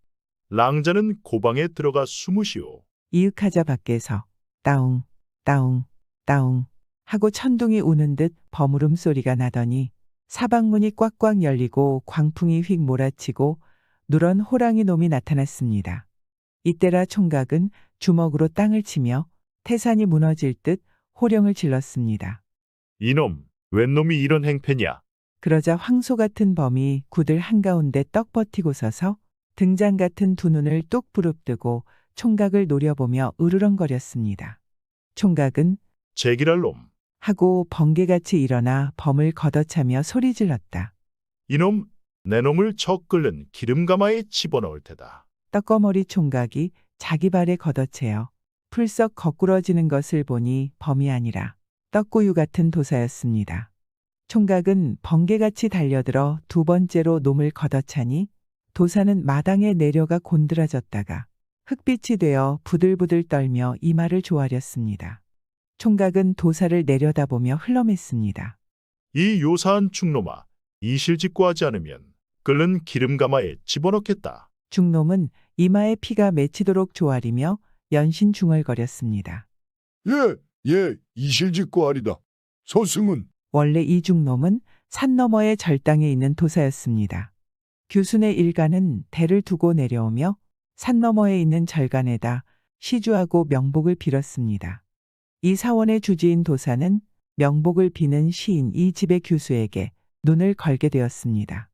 랑자는 고방에 들어가 숨으시오. 이윽하자 밖에서 따웅 따웅 따웅 하고 천둥이 우는 듯 버무름 소리가 나더니 사방문이 꽉꽉 열리고 광풍이 휙 몰아치고 누런 호랑이 놈이 나타났습니다. 이때라 총각은 주먹으로 땅을 치며 태산이 무너질 듯 호령을 질렀습니다. 이놈, 웬 놈이 이런 행패냐? 그러자 황소 같은 범이 구들 한가운데 떡 버티고 서서 등장 같은 두 눈을 뚝 부릅뜨고 총각을 노려보며 으르렁거렸습니다. 총각은 제기랄 놈. 하고 번개같이 일어나 범을 걷어차며 소리 질렀다. 이놈, 내 놈을 저 끓는 기름가마에 집어넣을 테다. 떡거머리 총각이 자기 발에 걷어채어 풀썩 거꾸러지는 것을 보니 범이 아니라 떡구유 같은 도사였습니다. 총각은 번개같이 달려들어 두 번째로 놈을 걷어차니 도사는 마당에 내려가 곤드라졌다가 흙빛이 되어 부들부들 떨며 이마를 조아렸습니다. 총각은 도사를 내려다보며 흘러맸습니다. 이 요사한 중놈아, 이실직고 하지 않으면 끓는 기름가마에 집어넣겠다. 중놈은 이마에 피가 맺히도록 조아리며 연신 중얼거렸습니다. 예, 이실직고하리다. 소승은 원래 이 중놈은 산 너머의 절당에 있는 도사였습니다. 규순의 일가는 대를 두고 내려오며 산 너머에 있는 절간에다 시주하고 명복을 빌었습니다. 이 사원의 주지인 도사는 명복을 비는 시인 이 집의 규수에게 눈을 걸게 되었습니다.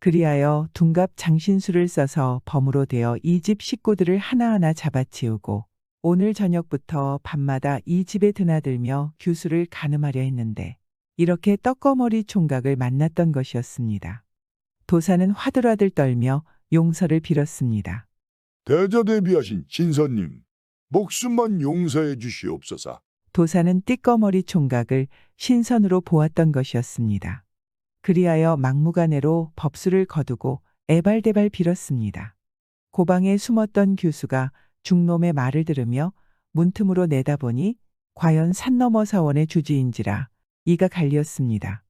그리하여 둔갑 장신수를 써서 범으로 되어 이 집 식구들을 하나하나 잡아치우고 오늘 저녁부터 밤마다 이 집에 드나들며 규수를 가늠하려 했는데 이렇게 떡거머리 총각을 만났던 것이었습니다. 도사는 화들화들 떨며 용서를 빌었습니다. 대저대비하신 신선님, 목숨만 용서해 주시옵소서. 도사는 띠꺼머리 총각을 신선으로 보았던 것이었습니다. 그리하여 막무가내로 법수를 거두고 애발대발 빌었습니다. 고방에 숨었던 규수가 중놈의 말을 들으며 문틈으로 내다보니 과연 산 너머 사원의 주지인지라 이가 갈렸습니다.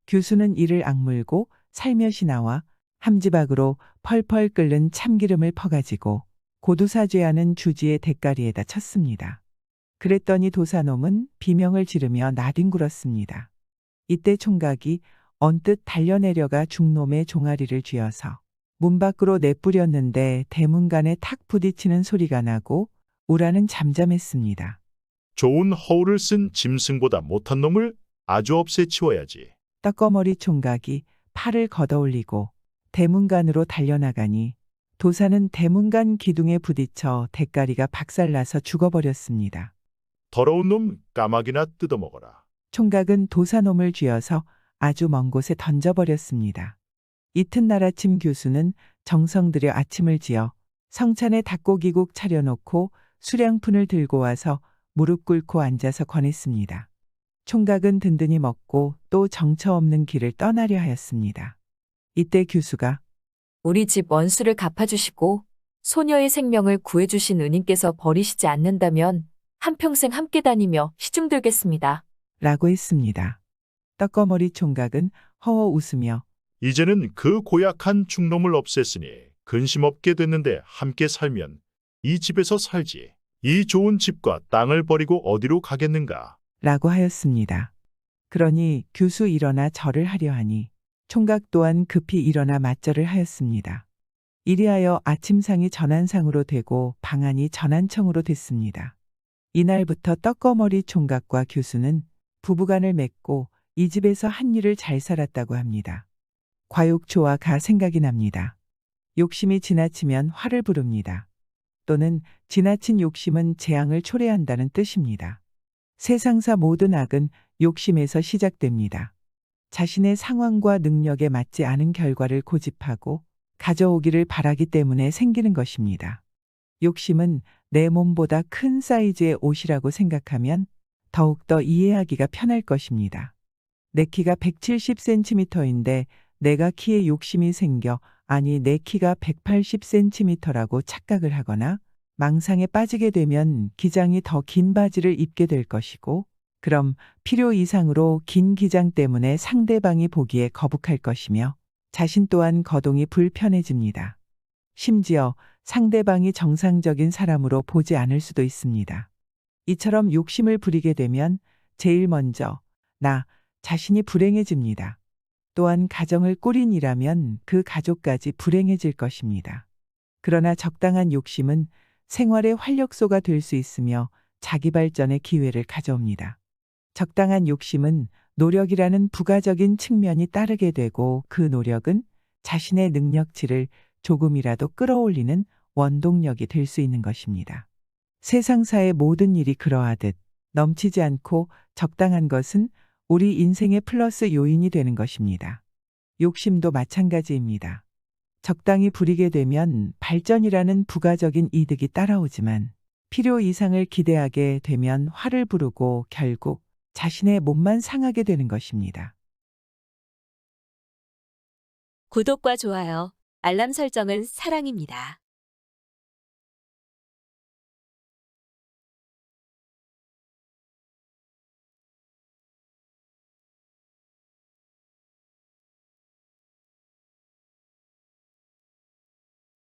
규수는 이를 악물고 살며시 나와 함지박으로 펄펄 끓는 참기름을 퍼가지고 고두사죄하는 주지의 대가리에다 쳤습니다. 그랬더니 도사놈은 비명을 지르며 나뒹굴었습니다. 이때 총각이 언뜻 달려내려가 중놈의 종아리를 쥐어서 문 밖으로 내뿌렸는데 대문간에 탁 부딪히는 소리가 나고 우라는 잠잠했습니다. 좋은 허울을 쓴 짐승보다 못한 놈을 아주 없애치워야지. 떡거머리 총각이 팔을 걷어올리고 대문간으로 달려나가니 도사는 대문간 기둥에 부딪혀 대가리가 박살나서 죽어버렸습니다. 더러운 놈 까마귀나 뜯어먹어라. 총각은 도사놈을 쥐어서 아주 먼 곳에 던져버렸습니다. 이튿날 아침 규수는 정성 들여 아침을 지어 성찬에 닭고기국 차려놓고 수량푼을 들고 와서 무릎 꿇고 앉아서 권했습니다. 총각은 든든히 먹고 또 정처 없는 길을 떠나려 하였습니다. 이때 규수가 우리 집 원수를 갚아주시고 소녀의 생명을 구해주신 은인께서 버리시지 않는다면 한평생 함께 다니며 시중들겠습니다. 라고 했습니다. 떡거머리 총각은 허허 웃으며 이제는 그 고약한 중놈을 없앴으니 근심 없게 됐는데 함께 살면 이 집에서 살지. 이 좋은 집과 땅을 버리고 어디로 가겠는가. 라고 하였습니다. 그러니 규수 일어나 절을 하려 하니 총각 또한 급히 일어나 맞절을 하였습니다. 이리하여 아침상이 전한상으로 되고 방안이 전한청으로 됐습니다. 이날부터 떡거머리 총각과 규수는 부부간을 맺고 이 집에서 한 일을 잘 살았다고 합니다. 과욕초와 가 생각이 납니다. 욕심이 지나치면 화를 부릅니다. 또는 지나친 욕심은 재앙을 초래한다는 뜻입니다. 세상사 모든 악은 욕심에서 시작됩니다. 자신의 상황과 능력에 맞지 않은 결과를 고집하고 가져오기를 바라기 때문에 생기는 것입니다. 욕심은 내 몸보다 큰 사이즈의 옷이라고 생각하면 더욱더 이해하기가 편할 것입니다. 내 키가 170cm인데 내가 키에 욕심이 생겨 아니 내 키가 180cm라고 착각을 하거나 망상에 빠지게 되면 기장이 더 긴 바지를 입게 될 것이고 그럼 필요 이상으로 긴 기장 때문에 상대방이 보기에 거북할 것이며 자신 또한 거동이 불편해집니다. 심지어 상대방이 정상적인 사람으로 보지 않을 수도 있습니다. 이처럼 욕심을 부리게 되면 제일 먼저 나 자신이 불행해집니다. 또한 가정을 꾸린 이라면 그 가족까지 불행해질 것입니다. 그러나 적당한 욕심은 생활의 활력소가 될 수 있으며 자기 발전의 기회를 가져옵니다. 적당한 욕심은 노력이라는 부가적인 측면이 따르게 되고 그 노력은 자신의 능력치를 조금이라도 끌어올리는 원동력이 될 수 있는 것입니다. 세상사의 모든 일이 그러하듯 넘치지 않고 적당한 것은 우리 인생의 플러스 요인이 되는 것입니다. 욕심도 마찬가지입니다. 적당히 부리게 되면 발전이라는 부가적인 이득이 따라오지만 필요 이상을 기대하게 되면 화를 부르고 결국 자신의 몸만 상하게 되는 것입니다. 구독과 좋아요, 알람 설정은 사랑입니다.